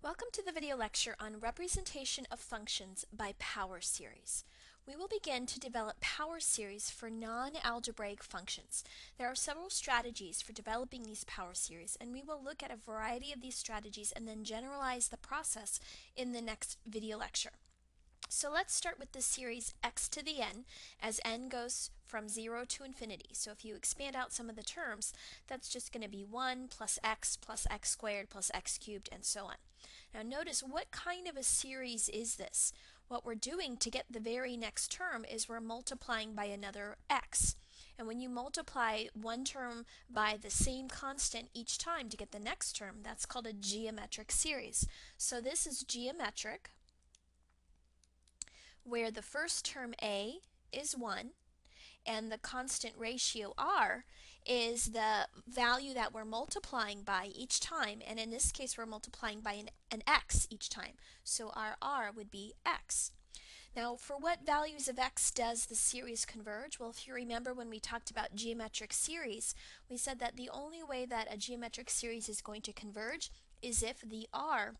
Welcome to the video lecture on representation of functions by power series. We will begin to develop power series for non-algebraic functions. There are several strategies for developing these power series, and we will look at a variety of these strategies and then generalize the process in the next video lecture. So let's start with the series x to the n as n goes from 0 to infinity. So if you expand out some of the terms, that's just going to be 1 plus x squared plus x cubed and so on. Now notice, what kind of a series is this? What we're doing to get the very next term is we're multiplying by another x. And when you multiply one term by the same constant each time to get the next term, that's called a geometric series. So this is geometric, where the first term a is 1 and the constant ratio r is the value that we're multiplying by each time, and in this case we're multiplying by an x each time, so our r would be x. Now, for what values of x does the series converge? Well, if you remember when we talked about geometric series, we said that the only way that a geometric series is going to converge is if the r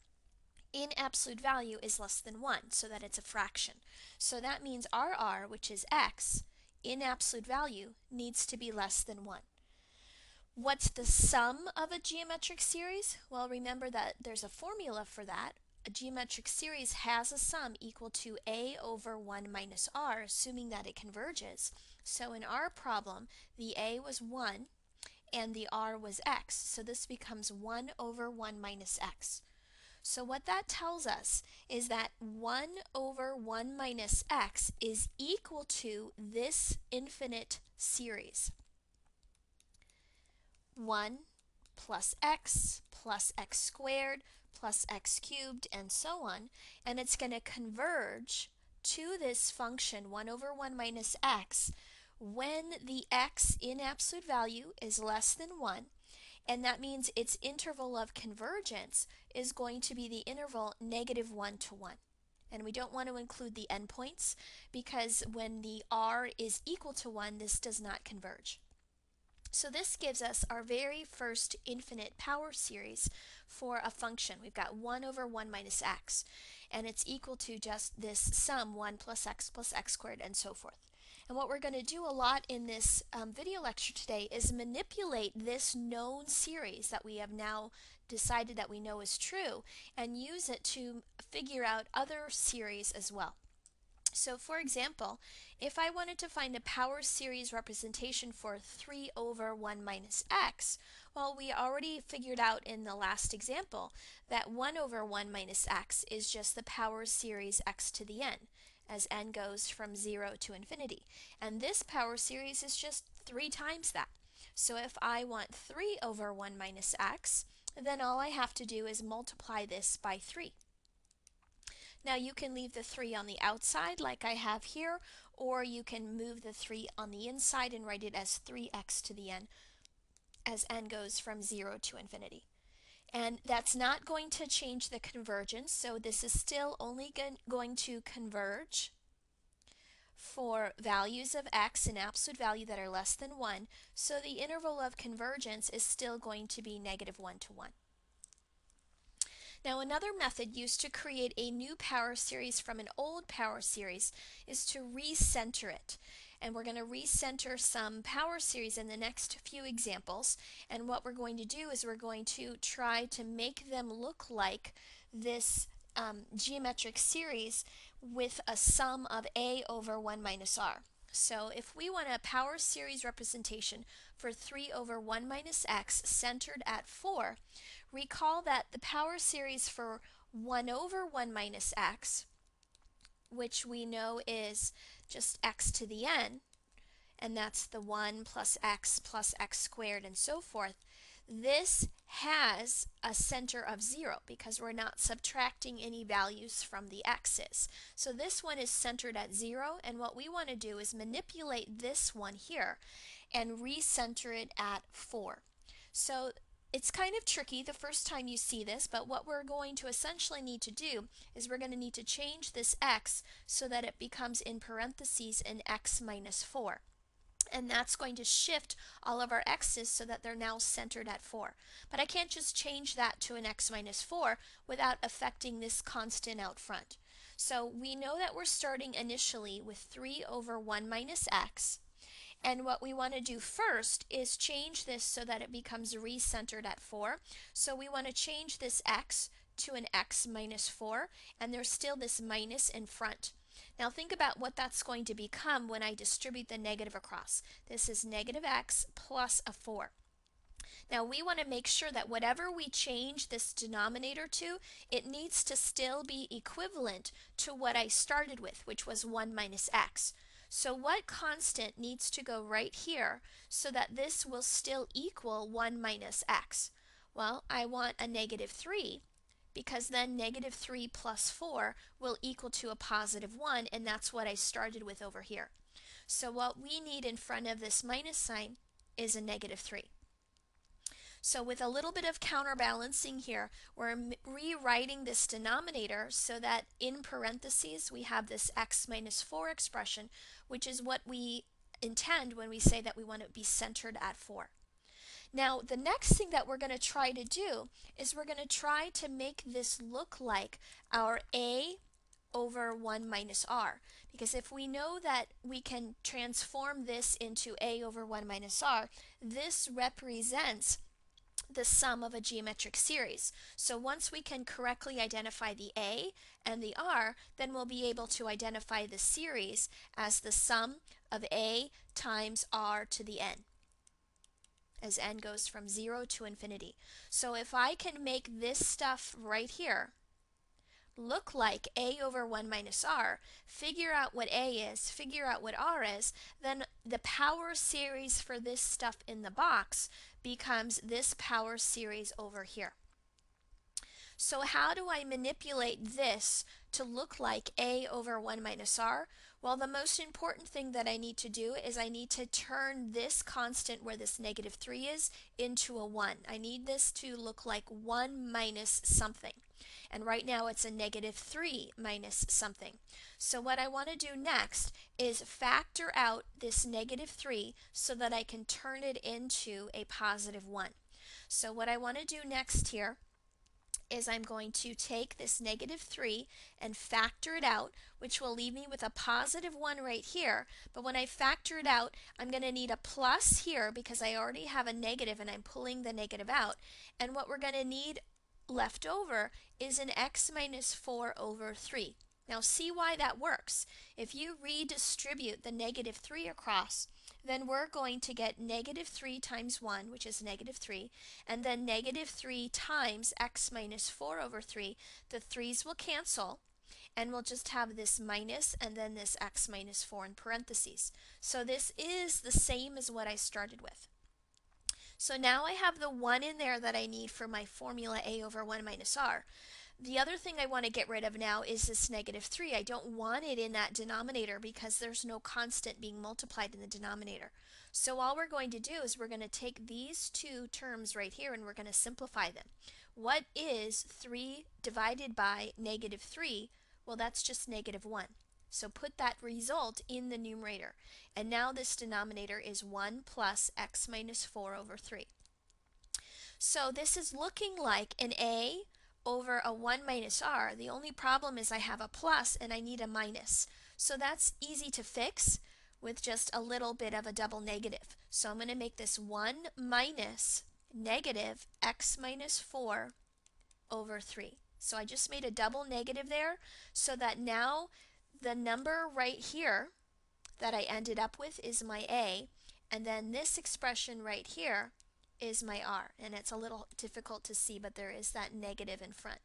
in absolute value is less than 1, so that it's a fraction. So that means our r, which is x, in absolute value needs to be less than 1. What's the sum of a geometric series? Well, remember that there's a formula for that. A geometric series has a sum equal to a over 1 minus r, assuming that it converges. So in our problem, the a was 1 and the r was x, so this becomes 1 over 1 minus x. So what that tells us is that 1 over 1 minus x is equal to this infinite series. 1 plus x squared plus x cubed and so on, and it's going to converge to this function 1 over 1 minus x when the x in absolute value is less than 1. And that means its interval of convergence is going to be the interval -1 to 1. And we don't want to include the endpoints because when the r is equal to 1, this does not converge. So this gives us our very first infinite power series for a function. We've got 1 over 1 minus x, and it's equal to just this sum 1 plus x squared and so forth. And what we're going to do a lot in this video lecture today is manipulate this known series that we have now decided that we know is true and use it to figure out other series as well. So for example, if I wanted to find a power series representation for 3 over 1 minus x, well, we already figured out in the last example that 1 over 1 minus x is just the power series x to the n, as n goes from 0 to infinity. And this power series is just 3 times that. So if I want 3 over 1 minus x, then all I have to do is multiply this by 3. Now you can leave the 3 on the outside like I have here, or you can move the 3 on the inside and write it as 3x to the n as n goes from 0 to infinity. And that's not going to change the convergence, so this is still only going to converge for values of x in absolute value that are less than 1, so the interval of convergence is still going to be -1 to 1. Now another method used to create a new power series from an old power series is to recenter it. And we're going to recenter some power series in the next few examples. And what we're going to do is we're going to try to make them look like this geometric series with a sum of a over 1 minus r. So if we want a power series representation for 3 over 1 minus x centered at 4, recall that the power series for 1 over 1 minus x, which we know is just x to the n, and that's the 1 plus x squared and so forth, this has a center of 0 because we're not subtracting any values from the x's. So this one is centered at 0, and what we want to do is manipulate this one here and recenter it at 4. So it's kind of tricky the first time you see this, but what we're going to essentially need to do is we're going to need to change this x so that it becomes in parentheses an x minus 4. And that's going to shift all of our x's so that they're now centered at 4. But I can't just change that to an x minus 4 without affecting this constant out front. So we know that we're starting initially with 3 over 1 minus x. And what we want to do first is change this so that it becomes recentered at 4. So we want to change this x to an x minus 4, and there's still this minus in front. Now think about what that's going to become when I distribute the negative across. This is negative x plus a 4. Now we want to make sure that whatever we change this denominator to, it needs to still be equivalent to what I started with, which was 1 minus x. So what constant needs to go right here so that this will still equal 1 minus x? Well, I want a negative 3, because then negative 3 plus 4 will equal to a positive 1, and that's what I started with over here. So what we need in front of this minus sign is a negative 3. So with a little bit of counterbalancing here, we're rewriting this denominator so that in parentheses we have this x minus 4 expression, which is what we intend when we say that we want to be centered at 4. Now, the next thing that we're going to try to do is we're going to try to make this look like our a over 1 minus r. Because if we know that we can transform this into a over 1 minus r, this represents the sum of a geometric series. So once we can correctly identify the a and the r, then we'll be able to identify the series as the sum of a times r to the n, as n goes from 0 to infinity. So if I can make this stuff right here look like a over 1 minus r, figure out what a is, figure out what r is, then the power series for this stuff in the box becomes this power series over here. So how do I manipulate this to look like a over 1 minus r? Well, the most important thing that I need to do is I need to turn this constant where this negative 3 is into a 1. I need this to look like 1 minus something. And right now it's a negative 3 minus something. So what I want to do next is factor out this negative 3 so that I can turn it into a positive 1. So what I want to do next here is I'm going to take this negative 3 and factor it out, which will leave me with a positive 1 right here. But when I factor it out, I'm going to need a plus here because I already have a negative and I'm pulling the negative out. And what we're going to need left over is an x minus 4 over 3. Now see why that works. If you redistribute the negative 3 across, then we're going to get negative 3 times 1, which is negative 3, and then negative 3 times x minus 4 over 3. The 3's will cancel, and we'll just have this minus and then this x minus 4 in parentheses. So this is the same as what I started with. So now I have the 1 in there that I need for my formula a over 1 minus r. The other thing I want to get rid of now is this negative 3. I don't want it in that denominator because there's no constant being multiplied in the denominator. So all we're going to do is we're going to take these two terms right here and we're going to simplify them. What is 3 divided by negative 3? Well, that's just negative 1. So put that result in the numerator. And now this denominator is 1 plus x minus 4 over 3. So this is looking like an a over a 1 minus r. The only problem is I have a plus and I need a minus. So that's easy to fix with just a little bit of a double negative. So I'm going to make this 1 minus negative x minus 4 over 3. So I just made a double negative there so that now the number right here that I ended up with is my a, and then this expression right here is my r. And it's a little difficult to see, but there is that negative in front.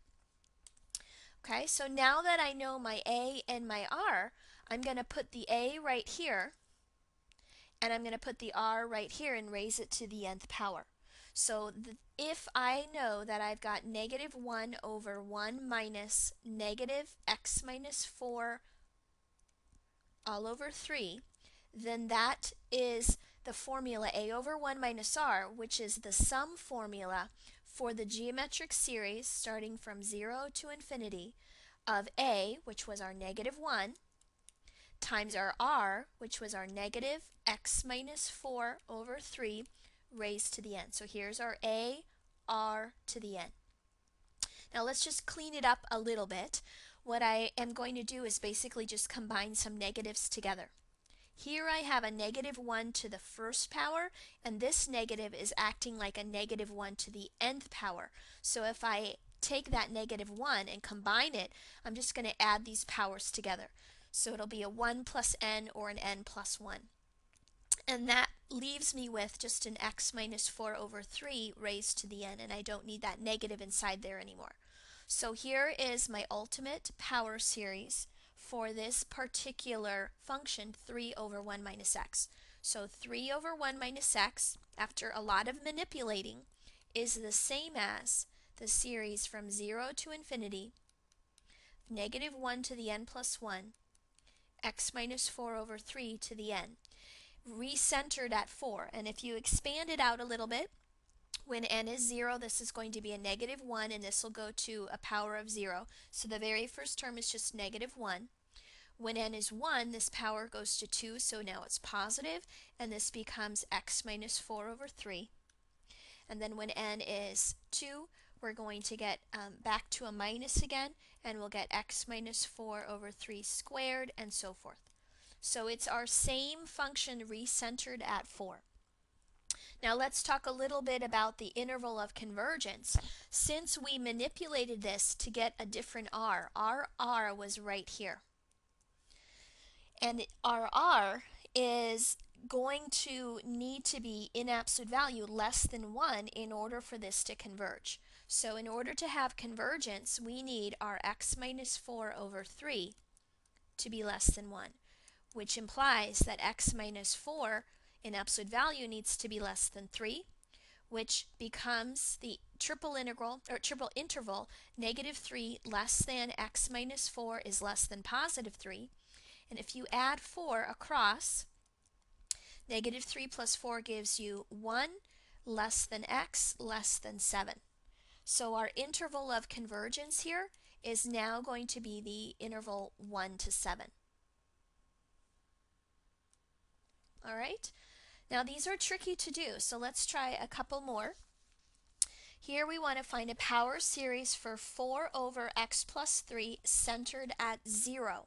Okay, so now that I know my a and my r, I'm going to put the a right here, and I'm going to put the r right here and raise it to the nth power. So if I know that I've got negative 1 over 1 minus negative x minus 4 all over 3, then that is the formula a over 1 minus r, which is the sum formula for the geometric series starting from 0 to infinity of a, which was our negative 1, times our r, which was our negative x minus 4 over 3 raised to the n. So here's our a r to the n. Now let's just clean it up a little bit. What I am going to do is basically just combine some negatives together. Here I have a negative 1 to the first power, and this negative is acting like a negative 1 to the nth power. So if I take that negative 1 and combine it, I'm just going to add these powers together. So it'll be a 1 plus n or an n plus 1. And that leaves me with just an x minus 4 over 3 raised to the n, and I don't need that negative inside there anymore. So here is my ultimate power series for this particular function, 3 over 1 minus x. So 3 over 1 minus x, after a lot of manipulating, is the same as the series from 0 to infinity, negative 1 to the n plus 1, x minus 4 over 3 to the n, recentered at 4. And if you expand it out a little bit, when n is 0, this is going to be a negative 1, and this will go to a power of 0. So the very first term is just negative 1. When n is 1, this power goes to 2, so now it's positive, and this becomes x minus 4 over 3. And then when n is 2, we're going to get back to a minus again, and we'll get x minus 4 over 3 squared, and so forth. So it's our same function recentered at 4. Now let's talk a little bit about the interval of convergence. Since we manipulated this to get a different r, our r was right here. And our r is going to need to be in absolute value less than 1 in order for this to converge. So in order to have convergence, we need our x minus 4 over 3 to be less than 1, which implies that x minus 4 in absolute value needs to be less than 3, which becomes the triple interval negative 3 less than x minus 4 is less than positive 3. And if you add 4 across, negative 3 plus 4 gives you 1 less than x less than 7. So our interval of convergence here is now going to be the interval 1 to 7. All right? Now these are tricky to do, so let's try a couple more. Here we want to find a power series for 4 over x plus 3 centered at 0.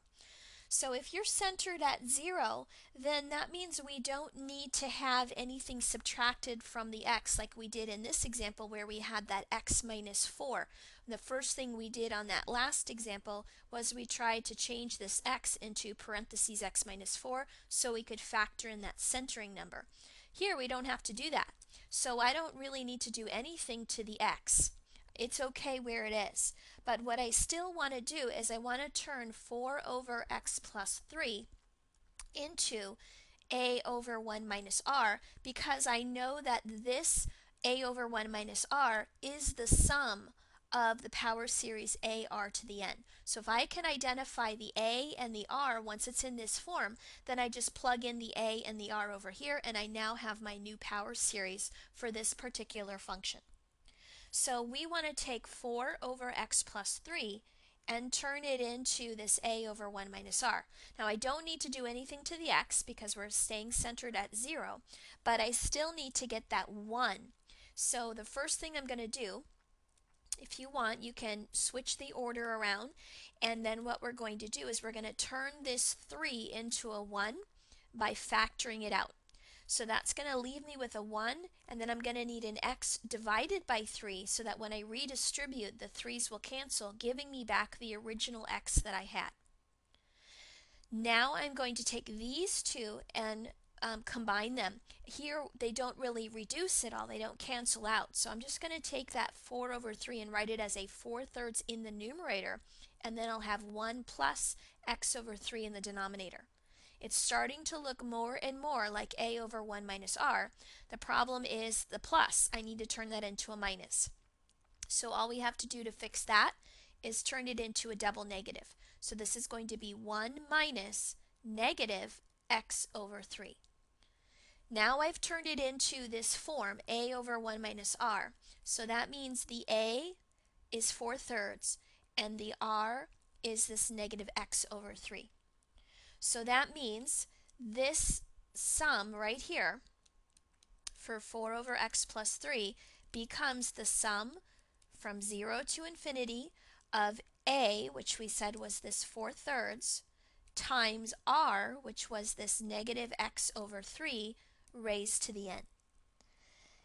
So if you're centered at 0, then that means we don't need to have anything subtracted from the x like we did in this example where we had that x minus 4. The first thing we did on that last example was we tried to change this x into parentheses x minus 4 so we could factor in that centering number. Here we don't have to do that. So I don't really need to do anything to the x. It's okay where it is. But what I still want to do is I want to turn 4 over x plus 3 into a over 1 minus r, because I know that this a over 1 minus r is the sum of the power series a r to the n. So if I can identify the a and the r once it's in this form, then I just plug in the a and the r over here, and I now have my new power series for this particular function. So we want to take 4 over x plus 3 and turn it into this a over 1 minus r. Now I don't need to do anything to the x because we're staying centered at 0, but I still need to get that 1. So the first thing I'm going to do, if you want, you can switch the order around, and then what we're going to do is we're going to turn this 3 into a 1 by factoring it out. So that's going to leave me with a 1, and then I'm going to need an x divided by 3 so that when I redistribute, the 3's will cancel, giving me back the original x that I had. Now I'm going to take these two and combine them. Here they don't really reduce at all, they don't cancel out. So I'm just going to take that 4 over 3 and write it as a 4/3 in the numerator, and then I'll have 1 plus x over 3 in the denominator. It's starting to look more and more like a over 1 minus r. The problem is the plus. I need to turn that into a minus. So all we have to do to fix that is turn it into a double negative. So this is going to be 1 minus negative x over 3. Now I've turned it into this form, a over 1 minus r. So that means the a is 4/3 and the r is this negative x over 3. So that means this sum right here for 4 over x plus 3 becomes the sum from 0 to infinity of a, which we said was this 4/3, times r, which was this negative x over 3 raised to the n.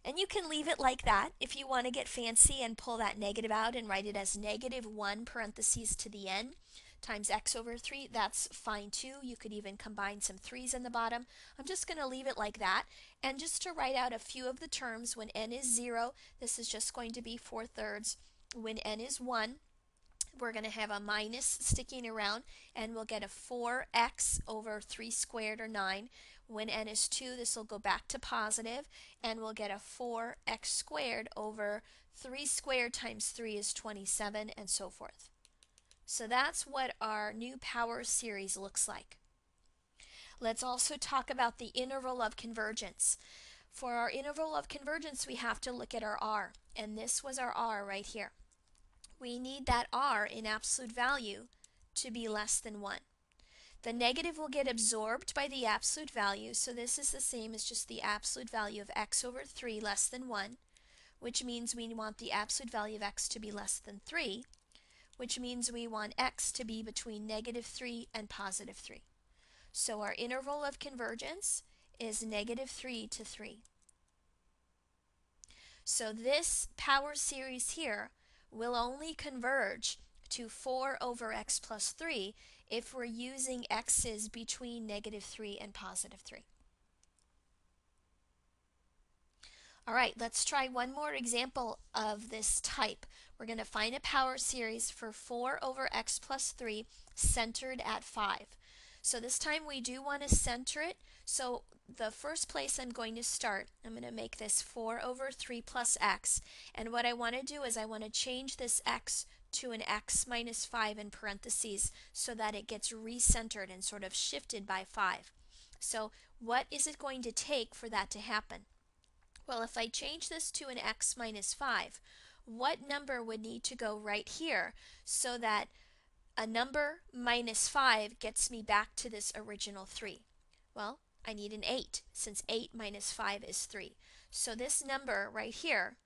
And you can leave it like that if you want to get fancy and pull that negative out and write it as negative 1 parentheses to the n times x over 3. That's fine too. You could even combine some 3's in the bottom. I'm just going to leave it like that. And just to write out a few of the terms, when n is 0, this is just going to be 4/3. When n is 1, we're going to have a minus sticking around, and we'll get a 4x over 3 squared, or 9. When n is 2, this will go back to positive, and we'll get a 4x squared over 3 squared times 3 is 27, and so forth. So that's what our new power series looks like. Let's also talk about the interval of convergence. For our interval of convergence, we have to look at our r, and this was our r right here. We need that r in absolute value to be less than 1. The negative will get absorbed by the absolute value, so this is the same as just the absolute value of x over 3 less than 1, which means we want the absolute value of x to be less than 3, which means we want x to be between negative 3 and positive 3. So our interval of convergence is negative 3 to 3. So this power series here will only converge to 4 over x plus 3 if we're using x's between negative 3 and positive 3. All right, let's try one more example of this type. We're going to find a power series for 4 over x plus 3 centered at 5. So this time we do want to center it. So the first place I'm going to start, I'm going to make this 4 over 3 plus x. And what I want to do is I want to change this x to an x minus 5 in parentheses so that it gets recentered and sort of shifted by 5. So what is it going to take for that to happen? Well, if I change this to an x minus 5, what number would need to go right here so that a number minus 5 gets me back to this original 3? Well, I need an 8, since 8 minus 5 is 3. So this number right here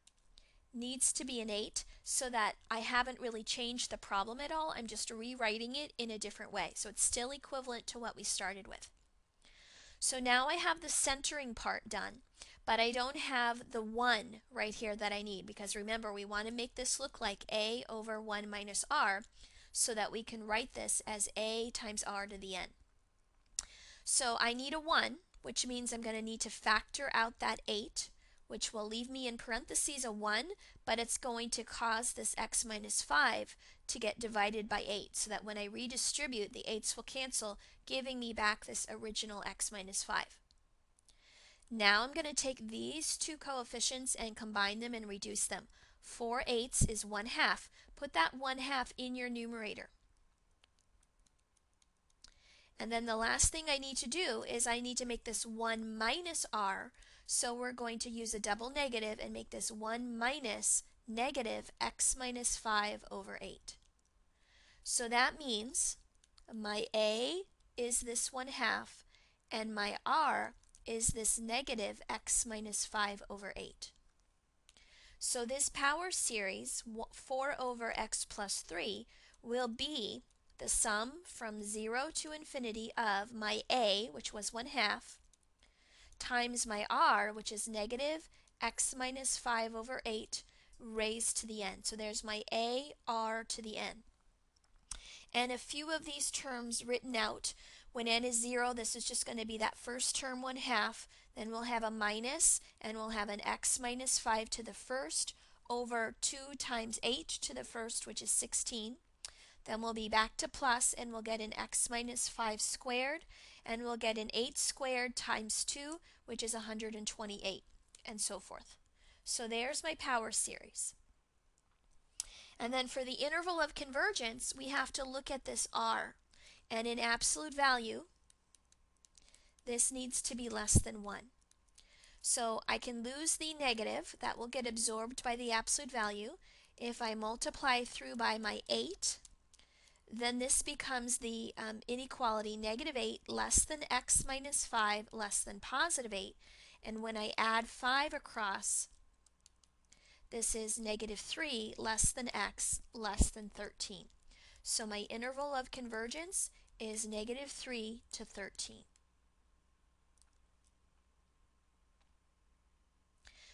needs to be an 8 so that I haven't really changed the problem at all. I'm just rewriting it in a different way. So it's still equivalent to what we started with. So now I have the centering part done, but I don't have the 1 right here that I need, because remember, we want to make this look like a over 1 minus r so that we can write this as a times r to the n. So I need a 1, which means I'm going to need to factor out that 8, which will leave me in parentheses a 1, but it's going to cause this x minus 5 to get divided by 8, so that when I redistribute, the 8's will cancel, giving me back this original x minus 5. Now I'm going to take these two coefficients and combine them and reduce them. 4/8 is 1/2. Put that 1/2 in your numerator. And then the last thing I need to do is I need to make this 1 minus r, so we're going to use a double negative and make this 1 minus negative x minus 5 over 8. So that means my a is this 1/2 and my r is this negative x minus 5 over 8. So this power series, 4 over x plus 3, will be the sum from 0 to infinity of my a, which was 1/2, times my r, which is negative x minus 5 over 8, raised to the n. So there's my a r to the n. And a few of these terms written out. When n is 0, this is just going to be that first term 1/2. Then we'll have a minus, and we'll have an x minus 5 to the first over 2 times 8 to the first, which is 16. Then we'll be back to plus, and we'll get an x minus 5 squared, and we'll get an 8 squared times 2, which is 128, and so forth. So there's my power series. And then for the interval of convergence, we have to look at this r. And in absolute value, this needs to be less than 1. So I can lose the negative. That will get absorbed by the absolute value. If I multiply through by my 8, then this becomes the inequality -8 less than x minus 5 less than +8. And when I add 5 across, this is -3 less than x less than 13. So my interval of convergence is -3 to 13.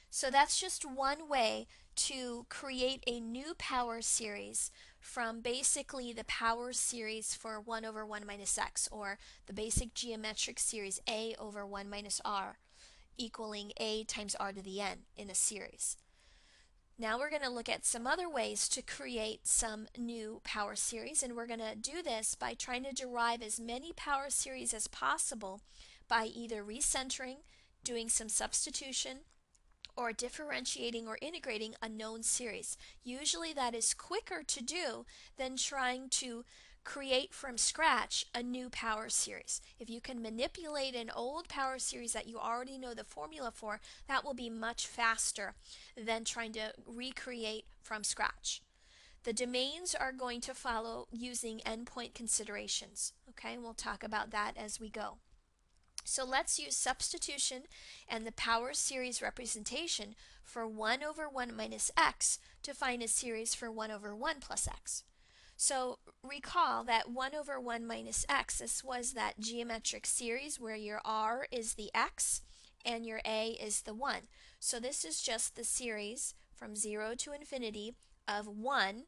So that's just one way to create a new power series from basically the power series for 1 over 1 minus x, or the basic geometric series a over 1 minus r equaling a times r to the n in a series. Now we're going to look at some other ways to create some new power series, and we're going to do this by trying to derive as many power series as possible by either recentering, doing some substitution, or differentiating or integrating a known series. Usually that is quicker to do than trying to create from scratch a new power series. If you can manipulate an old power series that you already know the formula for, that will be much faster than trying to recreate from scratch. The domains are going to follow using endpoint considerations. Okay, we'll talk about that as we go. So let's use substitution and the power series representation for 1 over 1 minus x to find a series for 1 over 1 plus x. So recall that 1 over 1 minus x, this was that geometric series where your r is the x and your a is the 1. So this is just the series from 0 to infinity of 1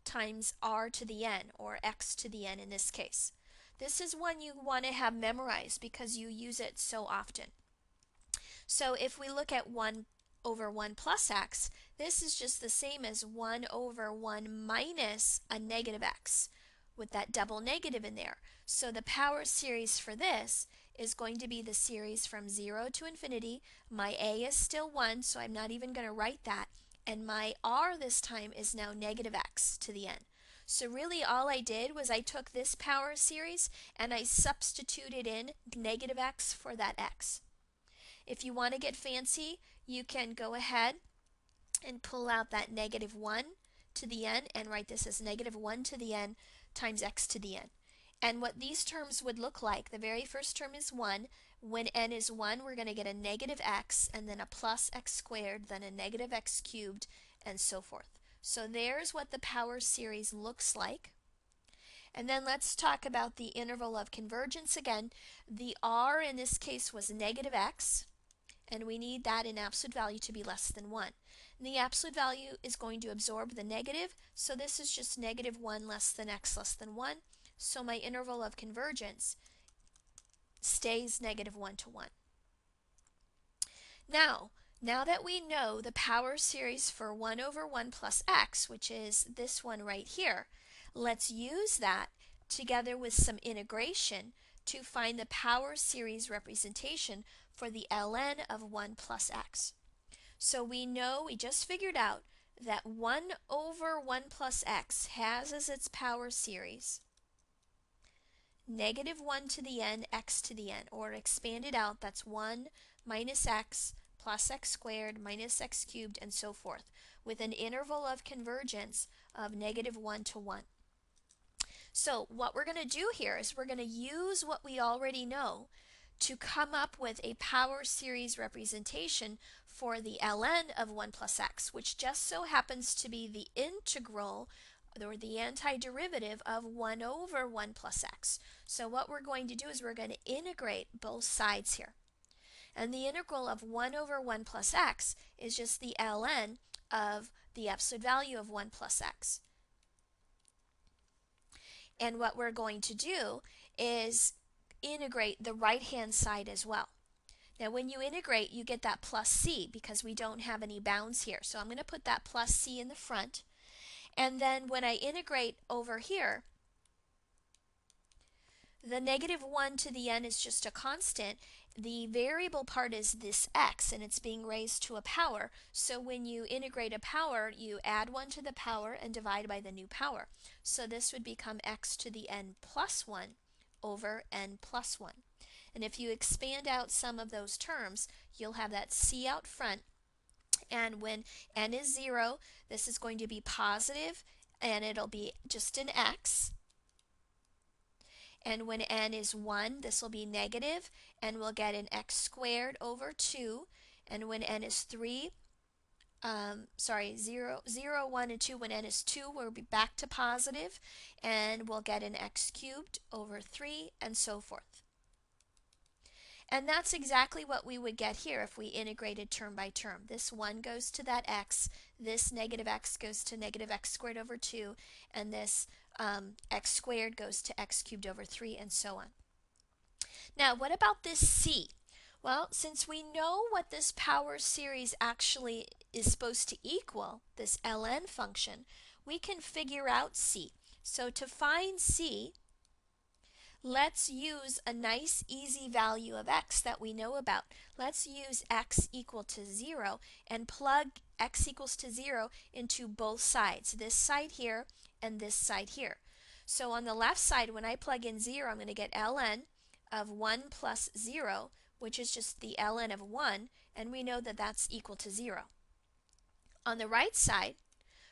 times r to the n, or x to the n in this case. This is one you want to have memorized because you use it so often. So if we look at 1 over 1 plus x, this is just the same as 1 over 1 minus a negative x with that double negative in there. So the power series for this is going to be the series from 0 to infinity. My a is still 1, so I'm not even going to write that. And my r this time is now negative x to the n. So really all I did was I took this power series and I substituted in negative x for that x. If you want to get fancy, you can go ahead and pull out that -1 to the n and write this as -1 to the n times x to the n. And what these terms would look like, the very first term is 1. When n is 1, we're going to get a negative x, and then a plus x squared, then a negative x cubed, and so forth. So there's what the power series looks like. And then let's talk about the interval of convergence again. The r in this case was negative x, and we need that in absolute value to be less than 1. And the absolute value is going to absorb the negative, so this is just -1 less than x less than 1. So my interval of convergence stays -1 to 1. Now that we know the power series for 1 over 1 plus x, which is this one right here, let's use that together with some integration to find the power series representation for the ln of 1 plus x. So we know, we just figured out that 1 over 1 plus x has as its power series -1 to the n x to the n, or expanded out, that's 1 minus x plus x squared minus x cubed, and so forth, with an interval of convergence of -1 to 1. So what we're going to do here is we're going to use what we already know to come up with a power series representation for the ln of 1 plus x, which just so happens to be the integral or the antiderivative of 1 over 1 plus x. So what we're going to do is we're going to integrate both sides here. And the integral of 1 over 1 plus x is just the ln of the absolute value of 1 plus x. And what we're going to do is integrate the right-hand side as well. Now when you integrate, you get that plus c because we don't have any bounds here. So I'm going to put that plus c in the front. And then when I integrate over here, the -1 to the n is just a constant. The variable part is this x, and it's being raised to a power. So when you integrate a power, you add 1 to the power and divide by the new power. So this would become x to the n plus 1 over n plus 1. And if you expand out some of those terms, you'll have that c out front. And when n is 0, this is going to be positive, and it'll be just an x. and when n is 1, this will be negative, and we'll get an x squared over 2, and when n is 3, 0, 1, and 2, when n is 2, we'll be back to positive, and we'll get an x cubed over 3, and so forth. And that's exactly what we would get here if we integrated term by term. This 1 goes to that x, this negative x goes to negative x squared over 2, and this x squared goes to x cubed over 3, and so on. Now, what about this c? Well, since we know what this power series actually is supposed to equal, this ln function, we can figure out c. So to find c, let's use a nice easy value of x that we know about. Let's use x equal to 0 and plug x equals to 0 into both sides, this side here and this side here. So on the left side, when I plug in 0, I'm going to get ln of 1 plus 0, which is just the ln of 1, and we know that that's equal to 0. On the right side,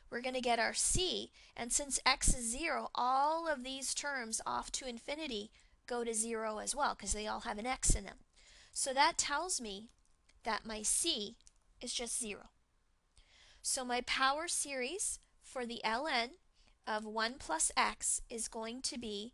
we're going to get our c, and since x is 0, all of these terms off to infinity go to 0 as well, because they all have an x in them. So that tells me that my c is just 0. So my power series for the ln of 1 plus x is going to be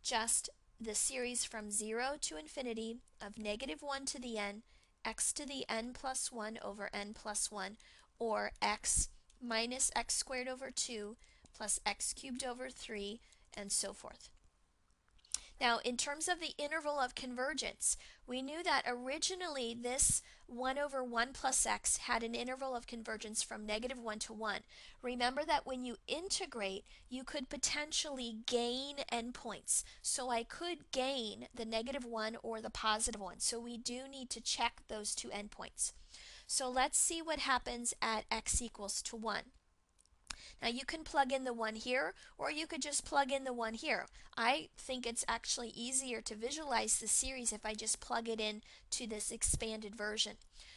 just the series from 0 to infinity of negative 1 to the n, x to the n plus 1 over n plus 1, or x minus x squared over 2 plus x cubed over 3, and so forth. Now, in terms of the interval of convergence, we knew that originally this 1 over 1 plus x had an interval of convergence from negative 1 to 1. Remember that when you integrate, you could potentially gain endpoints. So I could gain the negative 1 or the positive 1. So we do need to check those two endpoints. So let's see what happens at x equals to 1. Now you can plug in the 1 here, or you could just plug in the 1 here. I think it's actually easier to visualize the series if I just plug it in to this expanded version.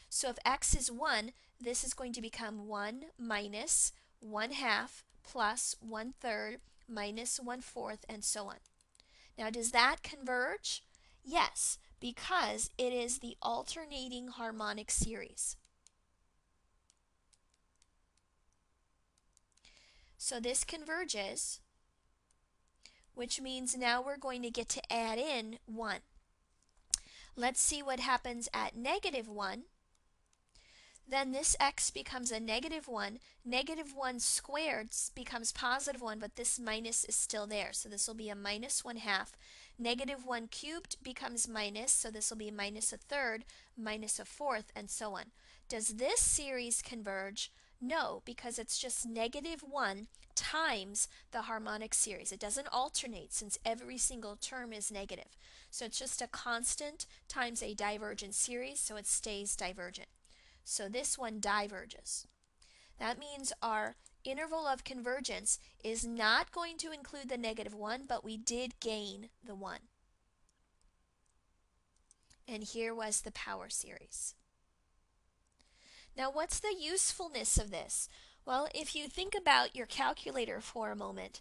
So if x is 1, this is going to become 1 minus 1/2 plus 1/3 minus 1/4, and so on. Now does that converge? Yes, because it is the alternating harmonic series. So this converges, which means now we're going to get to add in 1. Let's see what happens at negative 1. Then this x becomes a negative 1. Negative 1 squared becomes positive 1, but this minus is still there. So this will be a minus 1/2. Negative 1 cubed becomes minus, so this will be minus 1/3, minus 1/4, and so on. Does this series converge? No, because it's just negative 1 times the harmonic series. It doesn't alternate since every single term is negative. So it's just a constant times a divergent series, so it stays divergent. So this one diverges. That means our interval of convergence is not going to include the negative 1, but we did gain the 1. And here was the power series. Now, what's the usefulness of this? Well, if you think about your calculator for a moment,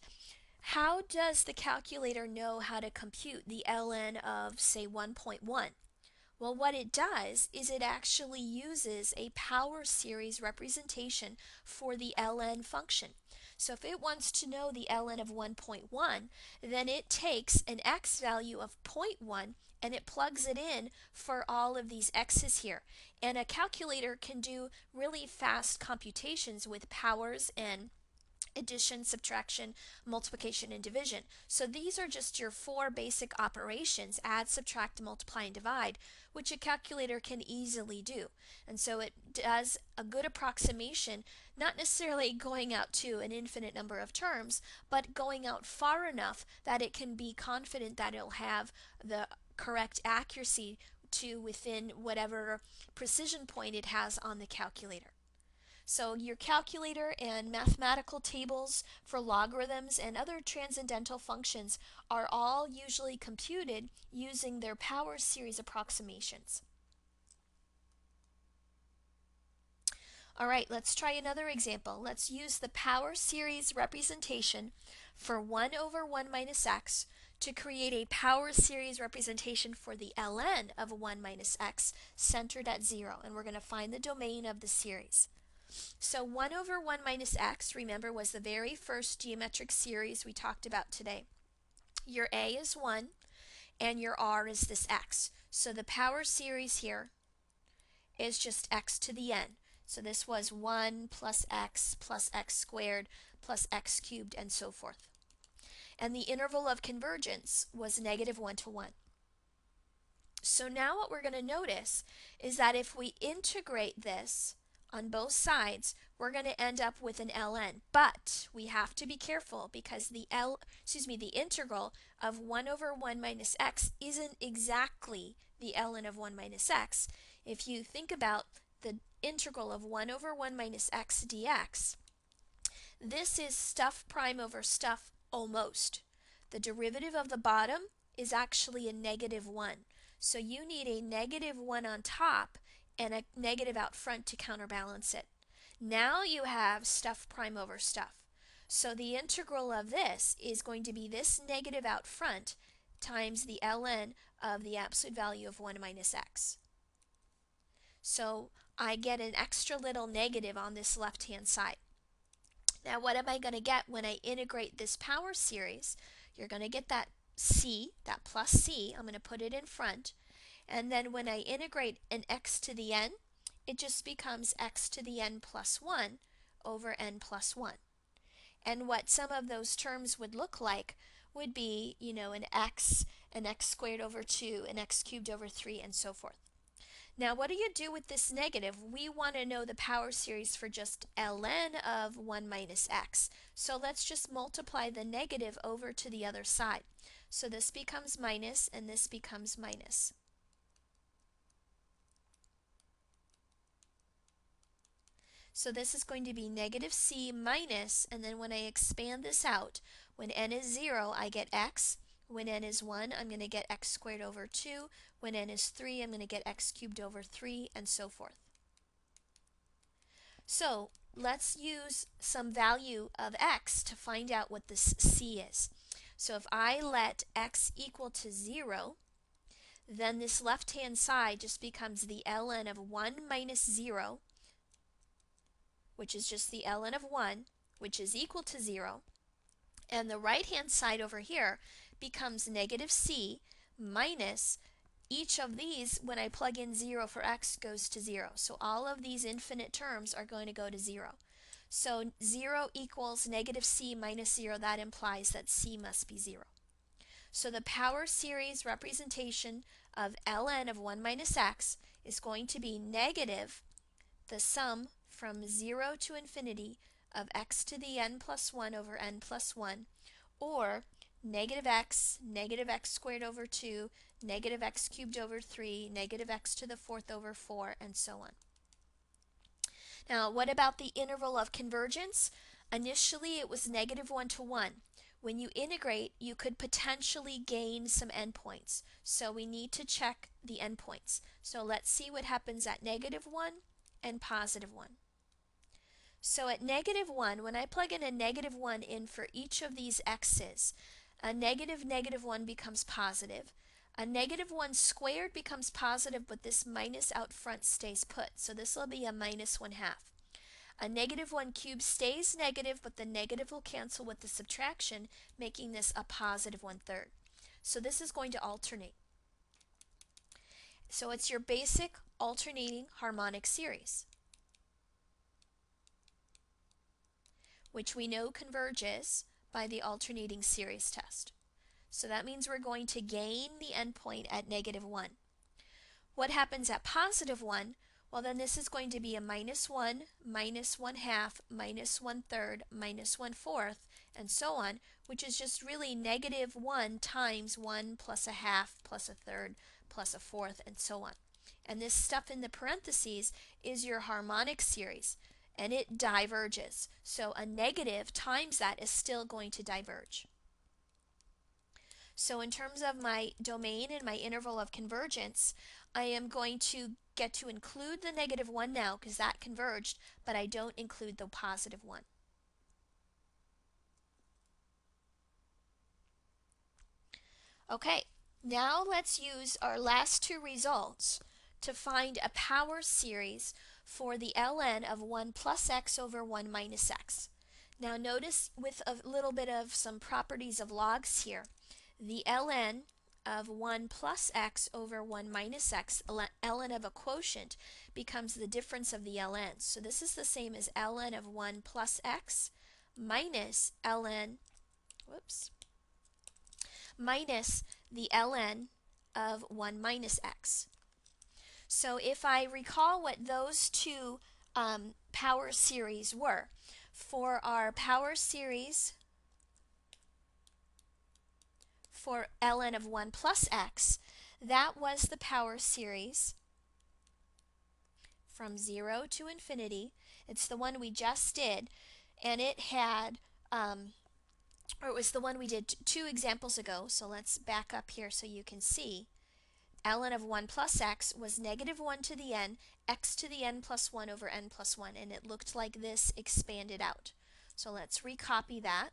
how does the calculator know how to compute the ln of, say, 1.1? Well, what it does is it actually uses a power series representation for the ln function. So if it wants to know the ln of 1.1, then it takes an x value of 0.1 and it plugs it in for all of these x's here. And a calculator can do really fast computations with powers and addition, subtraction, multiplication, and division. So these are just your 4 basic operations: add, subtract, multiply, and divide, which a calculator can easily do. And so it does a good approximation, not necessarily going out to an infinite number of terms, but going out far enough that it can be confident that it'll have the correct accuracy to within whatever precision point it has on the calculator. So your calculator and mathematical tables for logarithms and other transcendental functions are all usually computed using their power series approximations. All right, let's try another example. Let's use the power series representation for 1 over 1 minus x to create a power series representation for the ln of 1 minus x centered at 0, and we're going to find the domain of the series. So 1 over 1 minus x, remember, was the very first geometric series we talked about today. Your a is 1 and your r is this x. So the power series here is just x to the n. So this was 1 plus x squared plus x cubed and so forth. And the interval of convergence was negative 1 to 1. So now what we're going to notice is that if we integrate this on both sides, we're going to end up with an ln. But we have to be careful because the integral of 1 over 1 minus x isn't exactly the ln of 1 minus x. If you think about the integral of 1 over 1 minus x dx, this is stuff prime over stuff almost. The derivative of the bottom is actually a negative 1. So you need a negative 1 on top and a negative out front to counterbalance it. Now you have stuff prime over stuff. So the integral of this is going to be this negative out front times the ln of the absolute value of 1 minus x. So I get an extra little negative on this left-hand side. Now what am I going to get when I integrate this power series? You're going to get that c, that plus c. I'm going to put it in front. And then when I integrate an x to the n, it just becomes x to the n plus 1 over n plus 1. And what some of those terms would look like would be, an x squared over 2, an x cubed over 3, and so forth. Now what do you do with this negative? We want to know the power series for just ln of 1 minus x. So let's just multiply the negative over to the other side. So this becomes minus and this becomes minus. So this is going to be negative c minus, and then when I expand this out, when n is 0, I get x. When n is 1, I'm going to get x squared over 2. When n is 3, I'm going to get x cubed over 3, and so forth. So let's use some value of x to find out what this c is. So if I let x equal to 0, then this left-hand side just becomes the ln of 1 minus 0, which is just the ln of 1, which is equal to 0. And the right-hand side over here becomes negative c minus each of these, when I plug in 0 for x, goes to 0. So all of these infinite terms are going to go to 0. So 0 equals negative c minus 0. That implies that c must be 0. So the power series representation of ln of 1 minus x is going to be negative the sum from 0 to infinity of x to the n plus 1 over n plus 1, or negative x squared over 2, negative x cubed over 3, negative x to the 4th over 4, and so on. Now, what about the interval of convergence? Initially, it was negative 1 to 1. When you integrate, you could potentially gain some endpoints. So we need to check the endpoints. So let's see what happens at negative 1 and positive 1. So at negative 1, when I plug in a negative 1 in for each of these x's, a negative 1 becomes positive. A negative 1 squared becomes positive, but this minus out front stays put. So this will be a minus 1/2. A negative 1 cubed stays negative, but the negative will cancel with the subtraction, making this a positive 1/3. So this is going to alternate. So it's your basic alternating harmonic series, which we know converges by the alternating series test. So that means we're going to gain the endpoint at negative 1. What happens at positive 1? Well, then this is going to be a minus 1, minus 1/2, minus 1/3, minus 1/4, and so on, which is just really negative 1 times 1 plus 1/2 plus 1/3 plus 1/4, and so on. And this stuff in the parentheses is your harmonic series, and it diverges. So a negative times that is still going to diverge. So in terms of my domain and my interval of convergence, I am going to get to include the negative 1 now because that converged, but I don't include the positive 1. Okay, now let's use our last two results to find a power series for the ln of 1 plus x over 1 minus x. Now notice with a little bit of some properties of logs here, the ln of 1 plus x over 1 minus x, ln of a quotient, becomes the difference of the ln's. So this is the same as ln of 1 plus x minus ln, minus the ln of 1 minus x. So if I recall what those two power series were, for our power series for ln of 1 plus x, that was the power series from 0 to infinity. It's the one we just did, and it had, or it was the one we did two examples ago, so let's back up here so you can see. ln of 1 plus x was negative 1 to the n, x to the n plus 1 over n plus 1, and it looked like this expanded out. So let's recopy that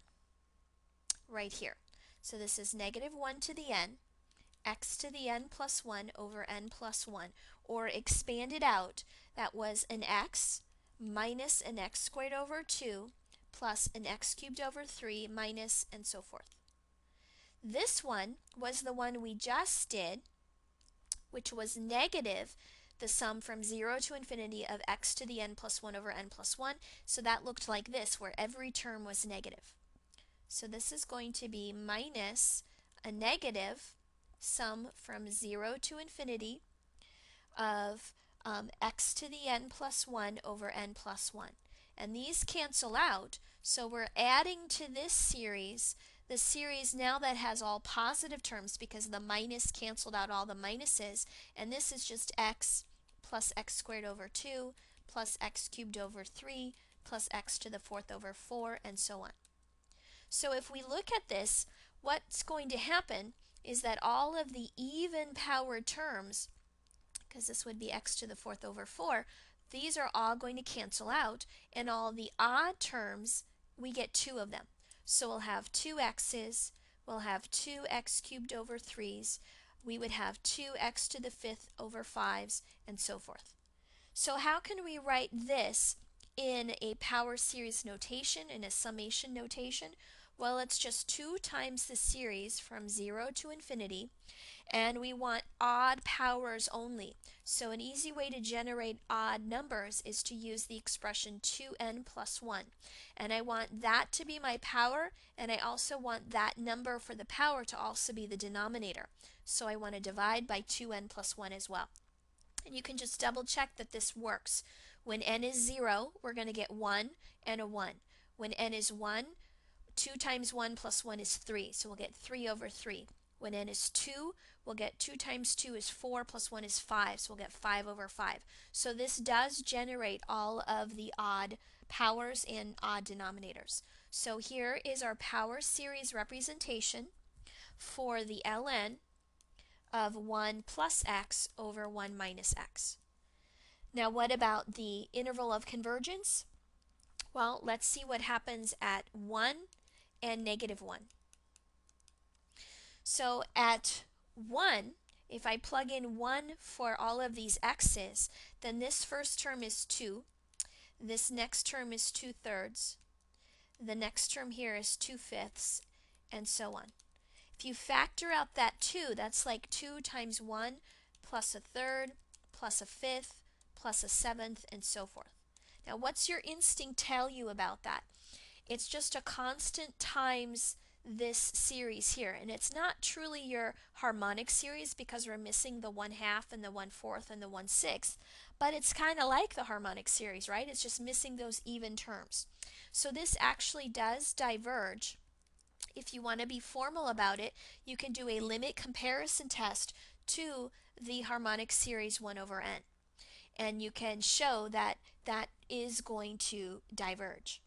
right here. So this is negative 1 to the n, x to the n plus 1 over n plus 1, or expanded out, that was an x minus an x squared over 2 plus an x cubed over 3 minus and so forth. This one was the one we just did, which was negative the sum from 0 to infinity of x to the n plus 1 over n plus 1. So that looked like this, where every term was negative. So this is going to be minus a negative sum from 0 to infinity of x to the n plus 1 over n plus 1. And these cancel out, so we're adding to this series the series now that has all positive terms because the minus canceled out all the minuses, and this is just x plus x squared over 2 plus x cubed over 3 plus x to the 4th over 4, and so on. So if we look at this, what's going to happen is that all of the even powered terms, because this would be x to the 4th over 4, these are all going to cancel out, and all the odd terms, we get two of them. So we'll have two x's, we'll have two x cubed over 3's, we would have two x to the 5th over 5's, and so forth. So how can we write this in a power series notation, in a summation notation? Well, it's just 2 times the series from 0 to infinity, and we want odd powers only. So an easy way to generate odd numbers is to use the expression 2n plus 1. And I want that to be my power, and I also want that number for the power to also be the denominator. So I want to divide by 2n plus 1 as well. And you can just double check that this works. When n is 0, we're going to get 1 and a 1. When n is 1, 2 times 1 plus 1 is 3, so we'll get 3 over 3. When n is 2, we'll get 2 times 2 is 4 plus 1 is 5, so we'll get 5 over 5. So this does generate all of the odd powers and odd denominators. So here is our power series representation for the ln of 1 plus x over 1 minus x. Now what about the interval of convergence? Well, let's see what happens at 1 and negative 1. So at 1, if I plug in 1 for all of these x's, then this first term is 2, this next term is 2/3, the next term here is 2/5, and so on. If you factor out that 2, that's like 2 times 1 plus a third plus a fifth plus a seventh, and so forth. Now what's your instinct tell you about that? It's just a constant times this series here, and it's not truly your harmonic series because we're missing the 1/2 and the 1/4 and the 1/6, but it's kind of like the harmonic series, right? It's just missing those even terms. So this actually does diverge. If you want to be formal about it, you can do a limit comparison test to the harmonic series 1 over n, and you can show that that is going to diverge.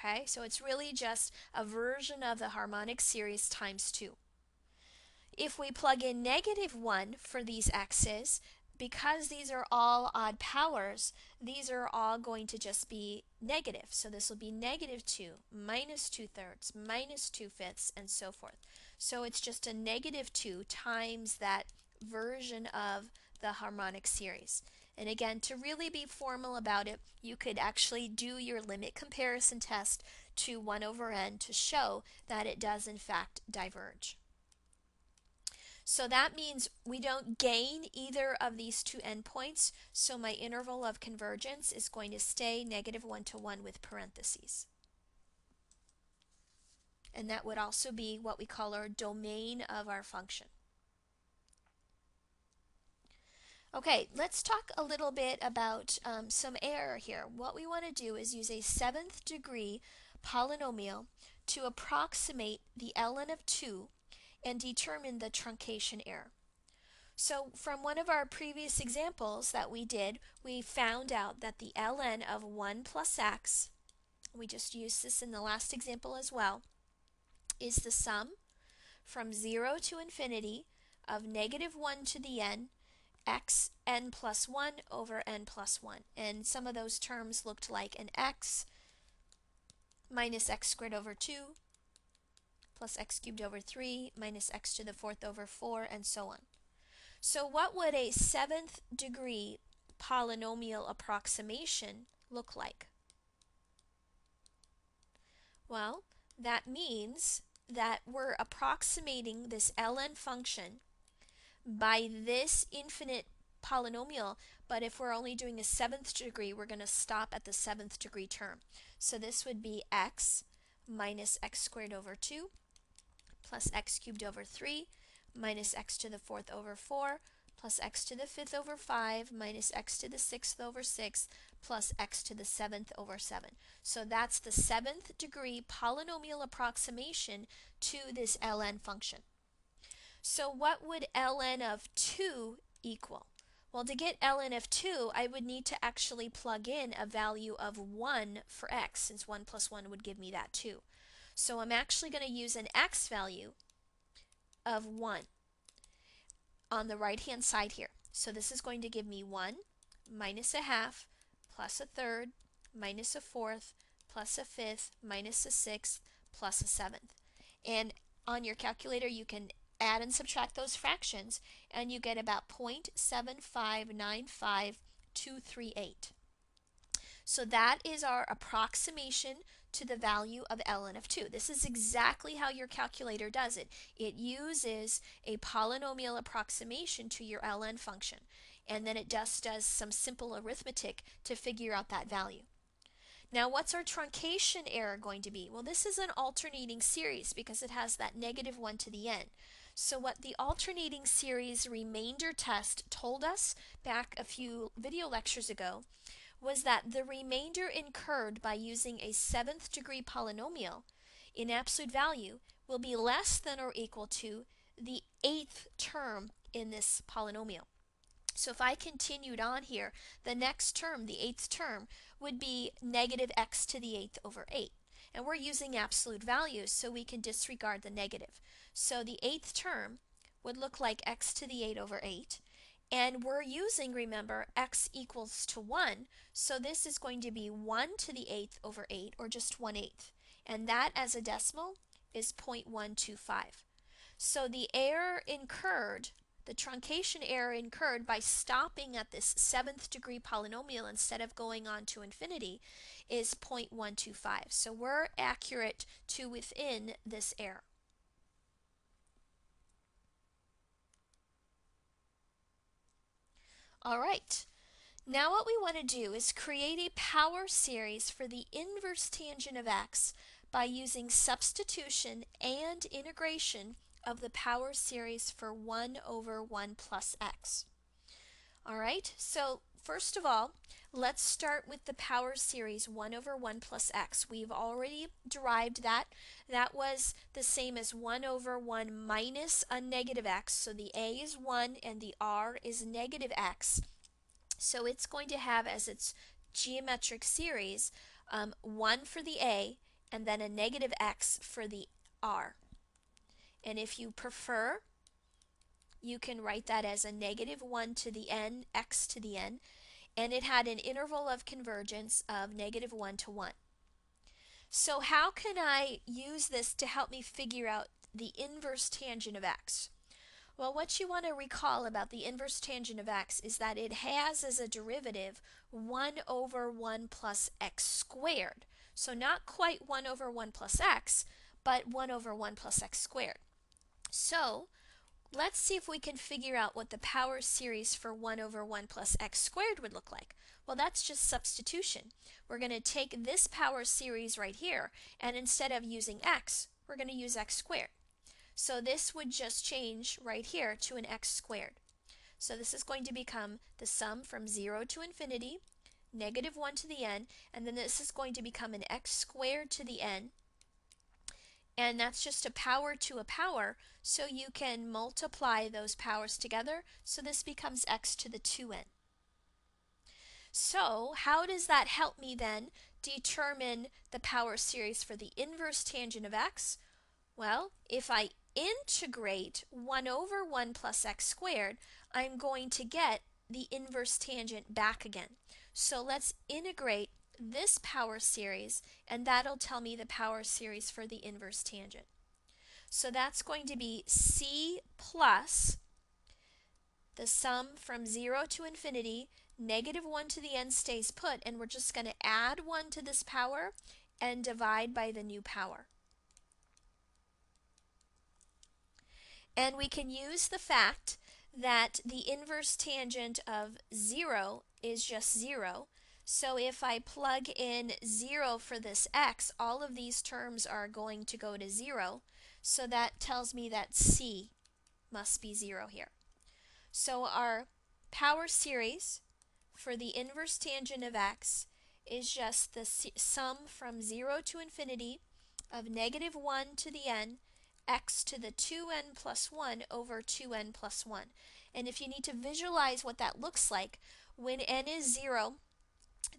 Okay, so it's really just a version of the harmonic series times 2. If we plug in negative 1 for these x's, because these are all odd powers, these are all going to just be negative. So this will be negative 2, minus 2/3, minus 2/5, and so forth. So it's just a negative 2 times that version of the harmonic series. And again, to really be formal about it, you could actually do your limit comparison test to 1 over n to show that it does in fact diverge. So that means we don't gain either of these two endpoints, so my interval of convergence is going to stay negative 1 to 1 with parentheses. And that would also be what we call our domain of our function. Okay, let's talk a little bit about some error here. What we want to do is use a 7th degree polynomial to approximate the ln of 2 and determine the truncation error. So from one of our previous examples that we did, we found out that the ln of 1 plus x, we just used this in the last example as well, is the sum from 0 to infinity of negative 1 to the n x n plus 1 over n plus 1. And some of those terms looked like an x minus x squared over 2 plus x cubed over 3 minus x to the 4th over 4, and so on. So what would a 7th degree polynomial approximation look like? Well, that means that we're approximating this ln function by this infinite polynomial, but if we're only doing a 7th degree, we're going to stop at the 7th degree term. So this would be x minus x squared over 2 plus x cubed over 3 minus x to the 4th over 4 plus x to the 5th over 5 minus x to the 6th over 6 plus x to the 7th over 7. So that's the 7th degree polynomial approximation to this ln function. So what would ln of 2 equal? Well, to get ln of 2, I would need to actually plug in a value of 1 for x, since 1 plus 1 would give me that 2. So I'm actually going to use an x value of 1 on the right-hand side here. So this is going to give me 1 minus a half plus a third minus a fourth plus a fifth minus a sixth plus a seventh. And on your calculator, you can add and subtract those fractions, and you get about 0.7595238. So that is our approximation to the value of ln of 2. This is exactly how your calculator does it. It uses a polynomial approximation to your ln function, and then it just does some simple arithmetic to figure out that value. Now, what's our truncation error going to be? Well, this is an alternating series because it has that negative 1 to the n. So what the alternating series remainder test told us back a few video lectures ago was that the remainder incurred by using a 7th degree polynomial in absolute value will be less than or equal to the 8th term in this polynomial. So if I continued on here, the next term, the 8th term, would be negative x to the 8th over 8. And we're using absolute values, so we can disregard the negative. So the 8th term would look like x to the 8 over 8. And we're using, remember, x equals to 1, so this is going to be 1 to the 8th over 8, or just 1/8. And that, as a decimal, is 0.125. So the error incurred, the truncation error incurred by stopping at this 7th degree polynomial instead of going on to infinity is 0.125. So we're accurate to within this error. All right, now what we want to do is create a power series for the inverse tangent of x by using substitution and integration of the power series for 1 over 1 plus x. All right, so first of all, let's start with the power series 1 over 1 plus x. We've already derived that. That was the same as 1 over 1 minus a negative x. So the a is 1 and the r is negative x. So it's going to have as its geometric series 1 for the a and then a negative x for the r. And if you prefer, you can write that as a negative 1 to the n, x to the n, and it had an interval of convergence of negative 1 to 1. So how can I use this to help me figure out the inverse tangent of x? Well, what you want to recall about the inverse tangent of x is that it has as a derivative 1 over 1 plus x squared. So not quite 1 over 1 plus x, but 1 over 1 plus x squared. So let's see if we can figure out what the power series for 1 over 1 plus x squared would look like. Well, that's just substitution. We're going to take this power series right here, and instead of using x, we're going to use x squared. So this would just change right here to an x squared. So this is going to become the sum from 0 to infinity, negative 1 to the n, and then this is going to become an x squared to the n. And that's just a power to a power, so you can multiply those powers together, so this becomes x to the 2n. So how does that help me then determine the power series for the inverse tangent of x? Well, if I integrate 1 over 1 plus x squared, I'm going to get the inverse tangent back again. So let's integrate this power series, and that'll tell me the power series for the inverse tangent. So that's going to be c plus the sum from 0 to infinity, negative 1 to the n stays put, and we're just going to add 1 to this power and divide by the new power. And we can use the fact that the inverse tangent of 0 is just 0. So if I plug in 0 for this x, all of these terms are going to go to 0. So that tells me that c must be 0 here. So our power series for the inverse tangent of x is just the sum from 0 to infinity of negative 1 to the n, x to the 2n plus 1 over 2n plus 1. And if you need to visualize what that looks like, when n is 0,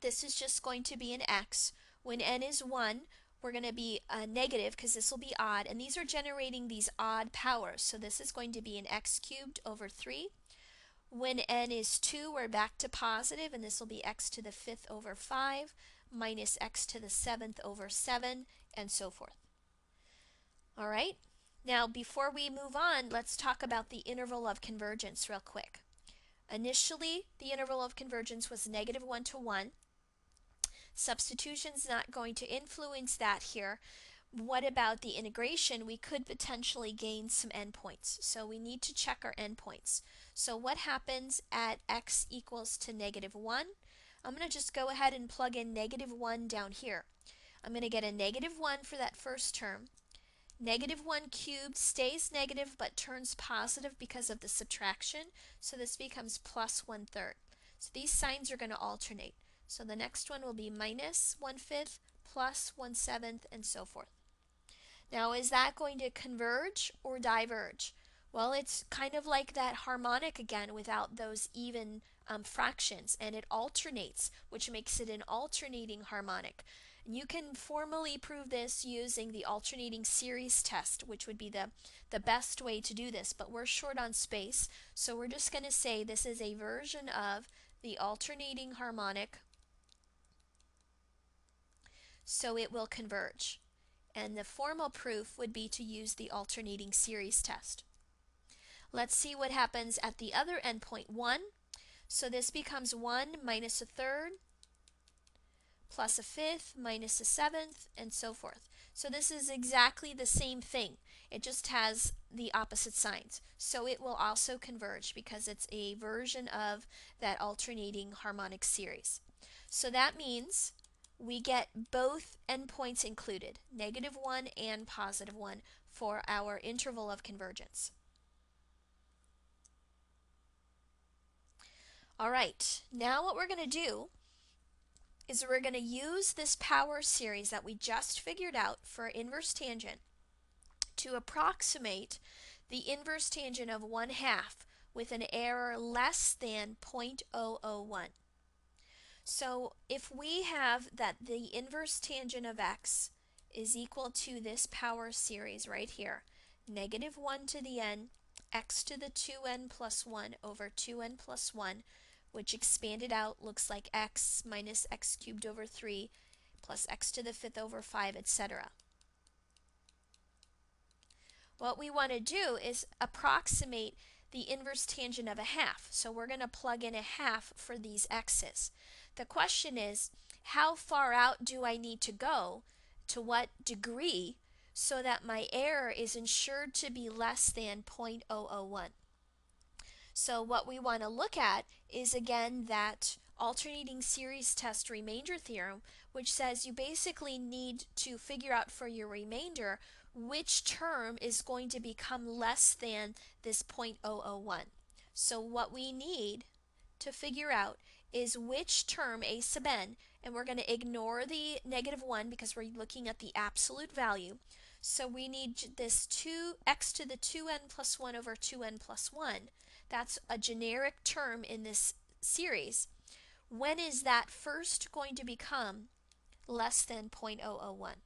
this is just going to be an x. When n is 1, we're going to be negative because this will be odd, and these are generating these odd powers. So this is going to be an x cubed over 3. When n is 2, we're back to positive, and this will be x to the 5th over 5 minus x to the 7th over 7, and so forth. All right? Now, before we move on, let's talk about the interval of convergence real quick. Initially, the interval of convergence was negative 1 to 1. Substitution is not going to influence that here. What about the integration? We could potentially gain some endpoints. So we need to check our endpoints. So what happens at x equals to negative 1? I'm going to just go ahead and plug in negative 1 down here. I'm going to get a negative 1 for that first term. Negative 1 cubed stays negative but turns positive because of the subtraction. So this becomes plus 1/3. So these signs are going to alternate. So the next one will be minus 1/5, plus 1/7, and so forth. Now, is that going to converge or diverge? Well, it's kind of like that harmonic again without those even fractions, and it alternates, which makes it an alternating harmonic. And you can formally prove this using the alternating series test, which would be the best way to do this, but we're short on space, so we're just going to say this is a version of the alternating harmonic, so it will converge. And the formal proof would be to use the alternating series test. Let's see what happens at the other endpoint, 1. So this becomes 1 minus 1/3 plus 1/5 minus 1/7, and so forth. So this is exactly the same thing. It just has the opposite signs. So it will also converge because it's a version of that alternating harmonic series. So that means we get both endpoints included, negative 1 and positive 1, for our interval of convergence. All right, now what we're going to do is we're going to use this power series that we just figured out for inverse tangent to approximate the inverse tangent of 1/2 with an error less than 0.001. So if we have that the inverse tangent of x is equal to this power series right here, negative 1 to the n, x to the 2n plus 1 over 2n plus 1, which expanded out looks like x minus x cubed over 3 plus x to the 5th over 5, etc. what we want to do is approximate the inverse tangent of a half. So we're going to plug in a half for these x's. The question is, how far out do I need to go, to what degree, so that my error is ensured to be less than 0.001? So what we want to look at is, again, that alternating series test remainder theorem, which says you basically need to figure out for your remainder which term is going to become less than this 0.001. So what we need to figure out is which term, a sub n, and we're going to ignore the -1 because we're looking at the absolute value. So we need this 2x to the 2n plus 1 over 2n plus 1. That's a generic term in this series. When is that first going to become less than 0.001?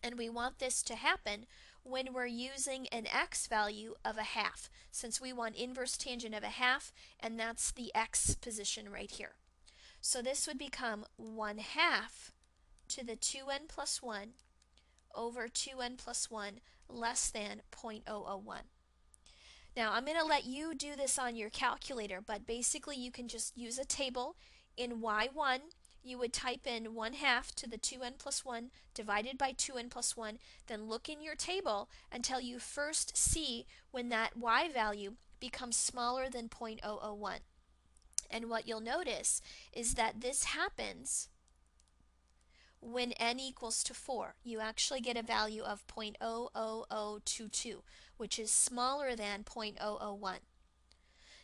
And we want this to happen when we're using an x value of a half, since we want inverse tangent of a half, and that's the x position right here. So this would become 1/2 to the 2n plus 1 over 2n plus 1 less than 0.001. Now I'm going to let you do this on your calculator, but basically you can just use a table. In y1, you would type in 1/2 to the 2n plus 1 divided by 2n plus 1, then look in your table until you first see when that y value becomes smaller than 0.001. And what you'll notice is that this happens when n equals to 4. You actually get a value of 0.00022, which is smaller than 0.001.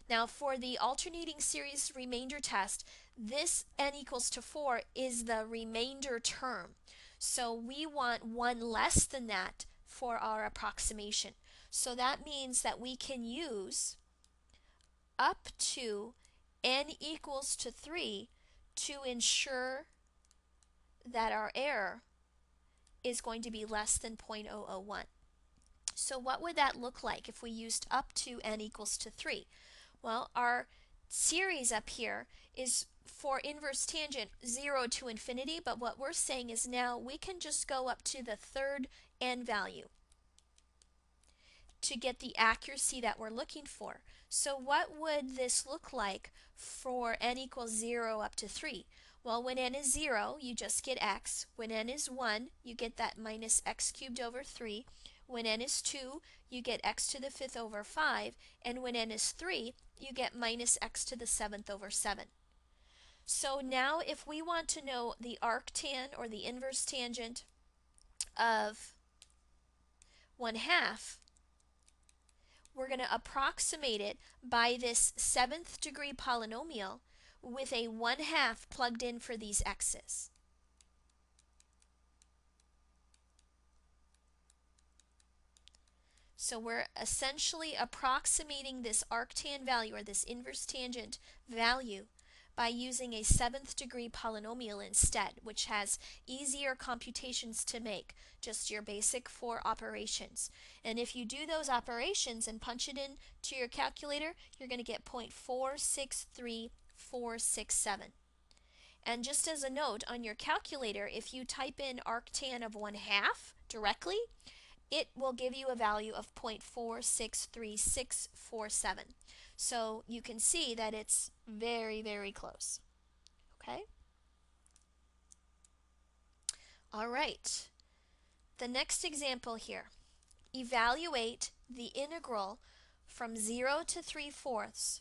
Now for the alternating series remainder test, this n equals to 4 is the remainder term. So we want one less than that for our approximation. So that means that we can use up to n equals to 3 to ensure that our error is going to be less than 0.001. So what would that look like if we used up to n equals to 3? Well, our series up here is for inverse tangent 0 to infinity, but what we're saying is now we can just go up to the third n value to get the accuracy that we're looking for. So what would this look like for n equals 0 up to 3? Well, when n is 0, you just get x. When n is 1, you get that minus x cubed over 3. When n is 2, you get x to the 5th over 5. And when n is 3, you get minus x to the 7th over 7. So now if we want to know the arctan, or the inverse tangent of 1/2, we're going to approximate it by this 7th degree polynomial with a 1/2 plugged in for these x's. So we're essentially approximating this arctan value, or this inverse tangent value, by using a 7th degree polynomial instead, which has easier computations to make, just your basic 4 operations. And if you do those operations and punch it in to your calculator, you're going to get 0.463467. And just as a note, on your calculator, if you type in arctan of 1/2 directly, it will give you a value of 0.463647. So you can see that it's very, very close. Okay? All right. The next example here. Evaluate the integral from 0 to 3/4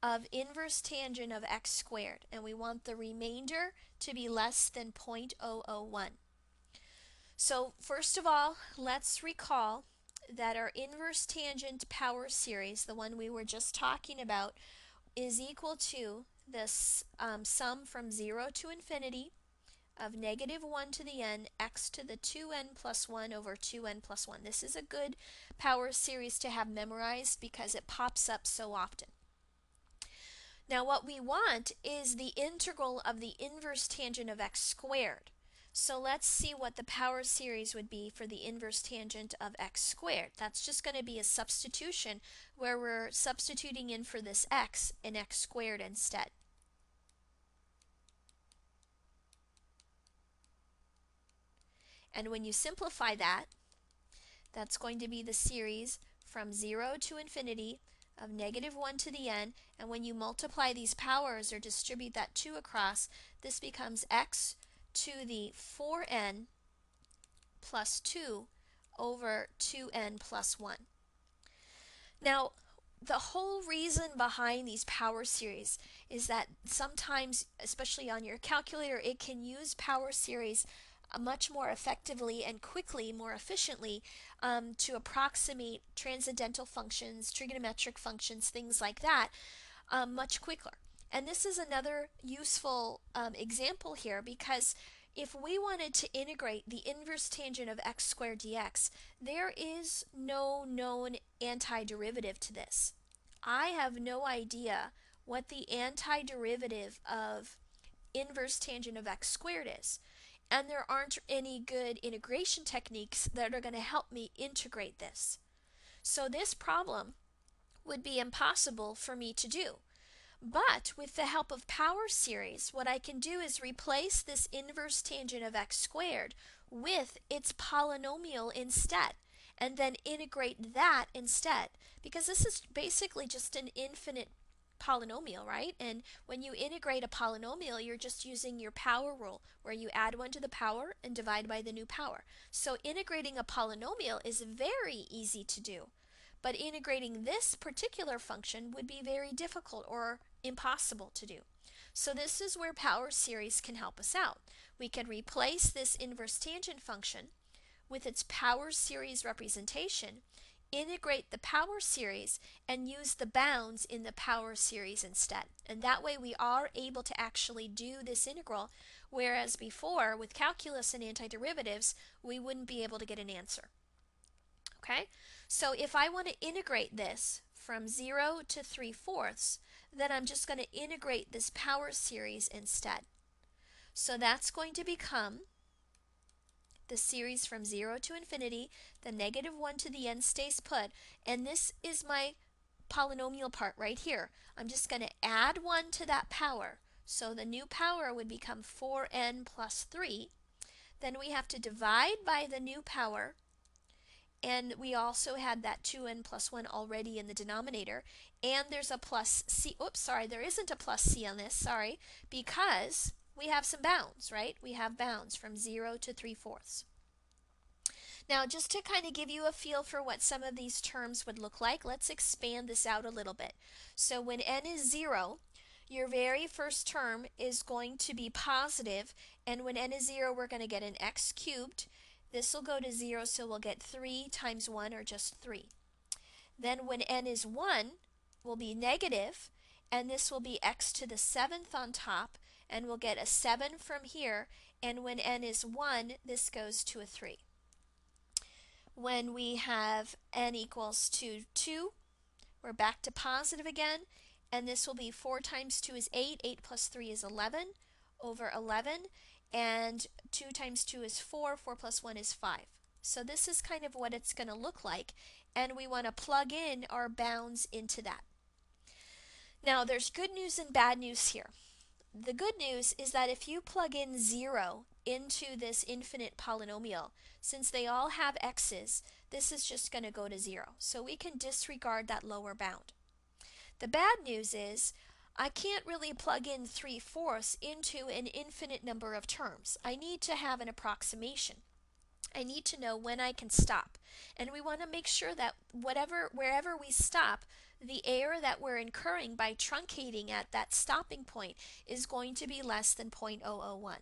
of inverse tangent of x squared. And we want the remainder to be less than 0.001. So first of all, let's recall that our inverse tangent power series, the one we were just talking about, is equal to this sum from 0 to infinity of -1 to the n x to the 2n plus 1 over 2n plus 1. This is a good power series to have memorized because it pops up so often. Now what we want is the integral of the inverse tangent of x squared. So let's see what the power series would be for the inverse tangent of x squared. That's just going to be a substitution where we're substituting in for this x and x squared instead. And when you simplify that, That's going to be the series from 0 to infinity of negative 1 to the n, and when you multiply these powers or distribute that 2 across, this becomes x to the 4n plus 2 over 2n plus 1. Now, the whole reason behind these power series is that sometimes, especially on your calculator, it can use power series much more effectively and quickly, more efficiently, to approximate transcendental functions, trigonometric functions, things like that, much quicker. And this is another useful example here, because if we wanted to integrate the inverse tangent of x squared dx, there is no known antiderivative to this. I have no idea what the antiderivative of inverse tangent of x squared is. And there aren't any good integration techniques that are going to help me integrate this. So this problem would be impossible for me to do. But with the help of power series, what I can do is replace this inverse tangent of x squared with its polynomial instead, and then integrate that instead, because this is basically just an infinite polynomial, right? And when you integrate a polynomial, you're just using your power rule, where you add 1 to the power and divide by the new power. So integrating a polynomial is very easy to do, but integrating this particular function would be very difficult or impossible to do. So this is where power series can help us out. We can replace this inverse tangent function with its power series representation, integrate the power series, and use the bounds in the power series instead. And that way we are able to actually do this integral, whereas before with calculus and antiderivatives we wouldn't be able to get an answer. Okay, so if I want to integrate this from 0 to 3/4, then I'm just going to integrate this power series instead. So that's going to become the series from 0 to infinity, the negative 1 to the n stays put, and this is my polynomial part right here. I'm just going to add 1 to that power. So the new power would become 4n plus 3. Then we have to divide by the new power, and we also had that 2n plus 1 already in the denominator, and there's a plus c. Oops, sorry, there isn't a plus c on this, sorry, because we have some bounds, right? We have bounds from 0 to 3/4. Now, just to kind of give you a feel for what some of these terms would look like, let's expand this out a little bit. So when n is 0, your very first term is going to be positive, and when n is 0, we're going to get an x cubed. This will go to 0, so we'll get 3 times 1, or just 3. Then when n is 1, will be negative, and this will be x to the 7th on top, and we'll get a 7 from here, and when n is 1, this goes to a 3. When we have n equals to 2, we're back to positive again, and this will be 4 times 2 is 8, 8 plus 3 is 11, over 11, and 2 times 2 is 4, 4 plus 1 is 5. So this is kind of what it's going to look like, and we want to plug in our bounds into that. Now, there's good news and bad news here. The good news is that if you plug in 0 into this infinite polynomial, since they all have x's, this is just going to go to 0. So we can disregard that lower bound. The bad news is I can't really plug in 3/4 into an infinite number of terms. I need to have an approximation. I need to know when I can stop. And we want to make sure that wherever we stop, the error that we're incurring by truncating at that stopping point is going to be less than 0.001.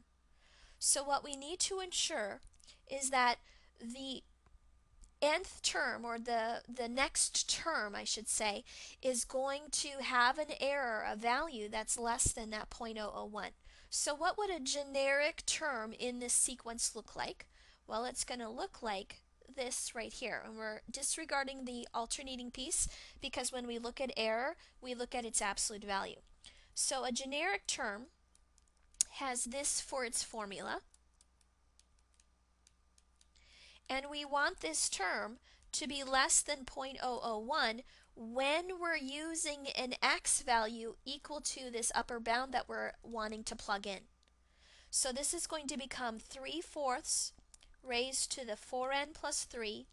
So what we need to ensure is that the nth term, or the next term I should say, is going to have an error, a value that's less than that 0.001. So what would a generic term in this sequence look like? Well, it's going to look like this right here, and we're disregarding the alternating piece because when we look at error, we look at its absolute value. So a generic term has this for its formula, and we want this term to be less than 0.001 when we're using an x value equal to this upper bound that we're wanting to plug in. So this is going to become 3/4 raised to the 4n plus 3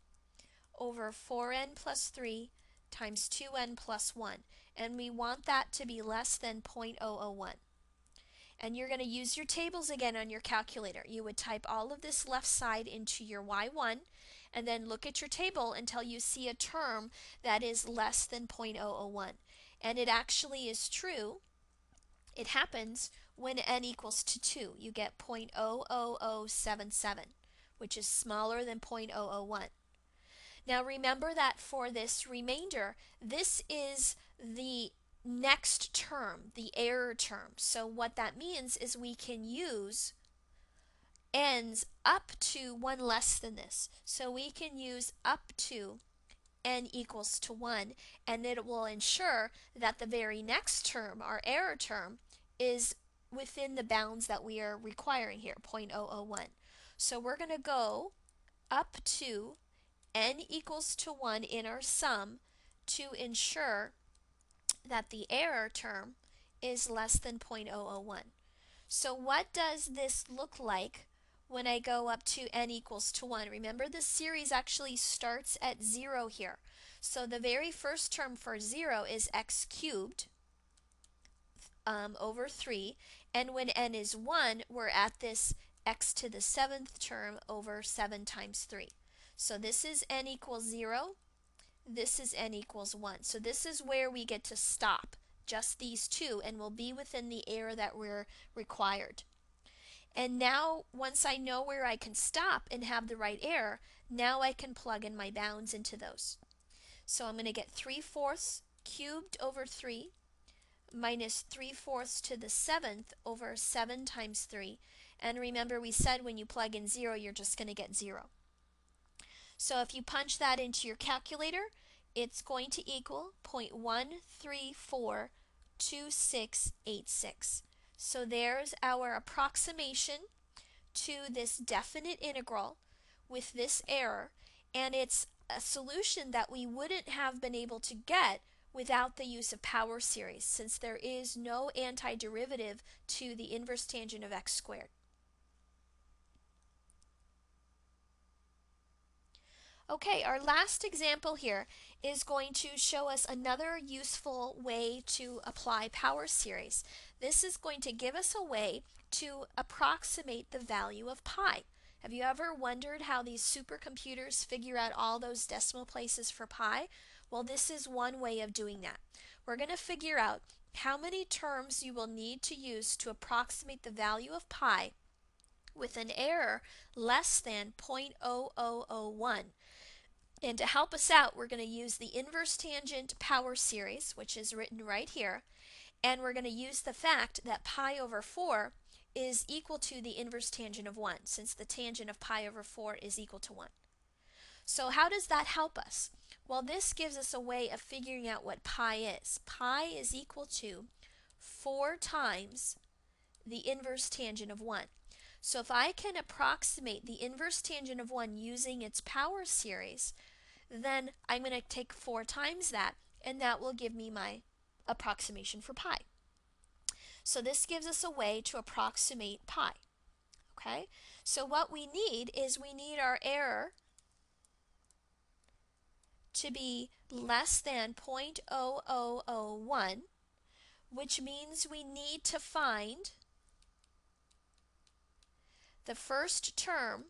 over 4n plus 3 times 2n plus 1. And we want that to be less than 0.001. And you're going to use your tables again on your calculator. You would type all of this left side into your y1 and then look at your table until you see a term that is less than 0.001. And it actually is true. It happens when n equals to 2. You get 0.00077, which is smaller than 0.001. Now remember that for this remainder, this is the next term, the error term. So what that means is we can use n's up to 1 less than this. So we can use up to n equals to 1, and it will ensure that the very next term, our error term, is within the bounds that we are requiring here, 0.001. So we're going to go up to n equals to 1 in our sum to ensure that the error term is less than 0.001. So what does this look like when I go up to n equals to 1? Remember, the series actually starts at 0 here. So the very first term for 0 is x cubed over 3. And when n is 1, we're at this x to the 7th term over 7 times 3. So this is n equals 0. This is n equals 1. So this is where we get to stop, just these two, and we'll be within the error that we're required. And now, once I know where I can stop and have the right error, now I can plug in my bounds into those. So I'm going to get 3/4 cubed over 3 minus 3/4 to the 7th over 7 times 3. And remember, we said when you plug in 0, you're just going to get 0. So if you punch that into your calculator, it's going to equal 0.1342686. So there's our approximation to this definite integral with this error, and it's a solution that we wouldn't have been able to get without the use of power series, since there is no antiderivative to the inverse tangent of x squared. Okay, our last example here is going to show us another useful way to apply power series. This is going to give us a way to approximate the value of pi. Have you ever wondered how these supercomputers figure out all those decimal places for pi? Well, this is one way of doing that. We're going to figure out how many terms you will need to use to approximate the value of pi with an error less than 0.0001. And to help us out, we're going to use the inverse tangent power series, which is written right here, and we're going to use the fact that pi over 4 is equal to the inverse tangent of 1, since the tangent of pi over 4 is equal to 1. So how does that help us? Well, this gives us a way of figuring out what pi is. Pi is equal to 4 times the inverse tangent of 1. So if I can approximate the inverse tangent of 1 using its power series, then I'm going to take 4 times that, and that will give me my approximation for pi. So this gives us a way to approximate pi. Okay? So what we need is we need our error to be less than 0.0001, which means we need to find the first term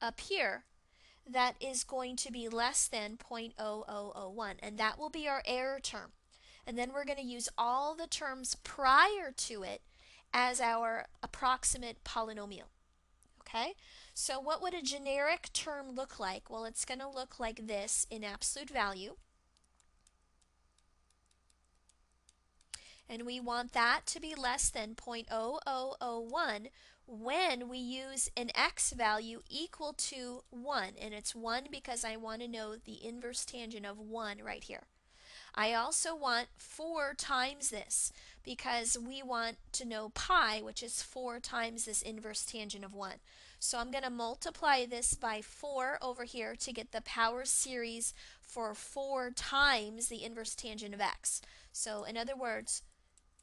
up here that is going to be less than 0.0001, and that will be our error term. And then we're going to use all the terms prior to it as our approximate polynomial. Okay? So what would a generic term look like? Well, it's going to look like this in absolute value. And we want that to be less than 0.0001 when we use an x value equal to 1. And it's 1 because I want to know the inverse tangent of 1 right here. I also want 4 times this because we want to know pi, which is 4 times this inverse tangent of 1. So I'm going to multiply this by 4 over here to get the power series for 4 times the inverse tangent of x. So in other words,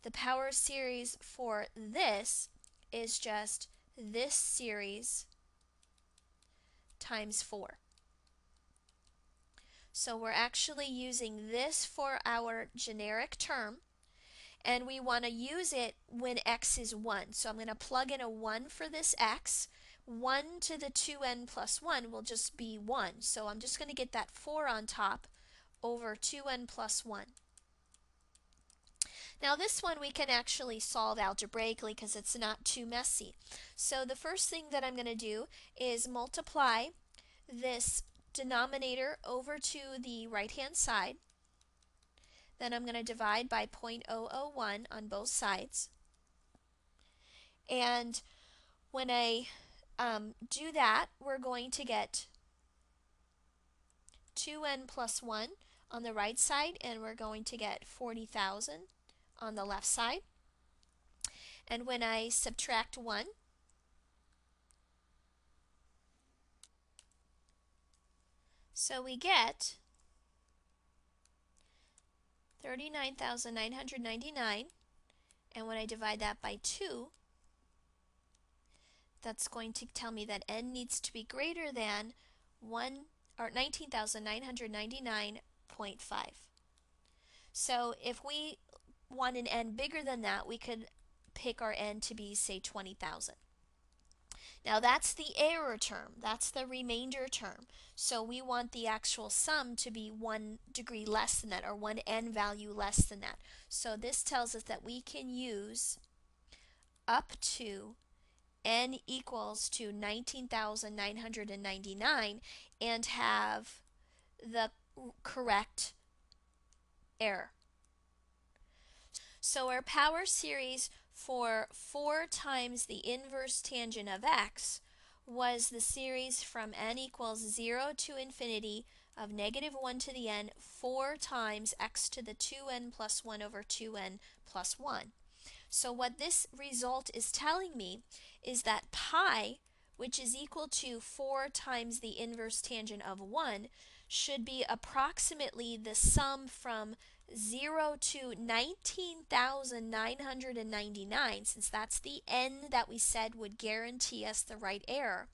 the power series for this is just this series times 4. So we're actually using this for our generic term, and we want to use it when x is 1. So I'm going to plug in a 1 for this x. 1 to the 2n plus 1 will just be 1. So I'm just going to get that 4 on top over 2n plus 1. Now this one we can actually solve algebraically because it's not too messy. So the first thing that I'm going to do is multiply this denominator over to the right-hand side. Then I'm going to divide by 0.001 on both sides. And when I do that, we're going to get 2n plus 1 on the right side, and we're going to get 40,000 on the left side. And when I subtract 1, so we get 39,999, and when I divide that by 2, that's going to tell me that n needs to be greater than 19,999.5. So if we want an n bigger than that, we could pick our n to be, say, 20,000. Now that's the error term, that's the remainder term. So we want the actual sum to be 1 degree less than that, or 1 n value less than that. So this tells us that we can use up to n equals to 19,999 and have the correct error. So our power series for 4 times the inverse tangent of x was the series from n equals 0 to infinity of negative 1 to the n 4 times x to the 2n plus 1 over 2n plus 1. So what this result is telling me is that pi, which is equal to 4 times the inverse tangent of 1, should be approximately the sum from 0 to 19,999, since that's the n that we said would guarantee us the right error,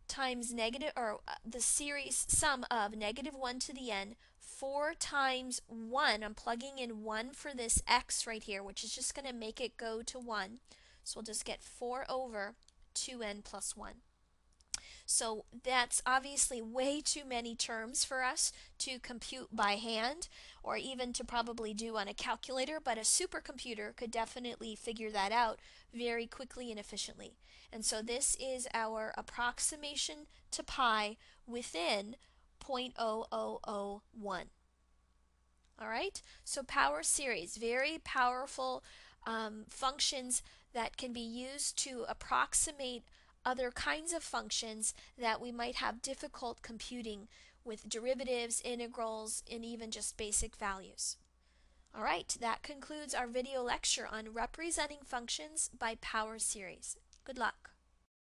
times the series sum of negative 1 to the n 4 times 1. I'm plugging in 1 for this x right here, which is just going to make it go to 1. So we'll just get 4 over 2n plus 1. So that's obviously way too many terms for us to compute by hand, or even to probably do on a calculator, but a supercomputer could definitely figure that out very quickly and efficiently. And so this is our approximation to pi within 0.0001. All right, so power series, very powerful functions that can be used to approximate other kinds of functions that we might have difficult computing with derivatives, integrals, and even just basic values. All right, that concludes our video lecture on representing functions by power series. Good luck.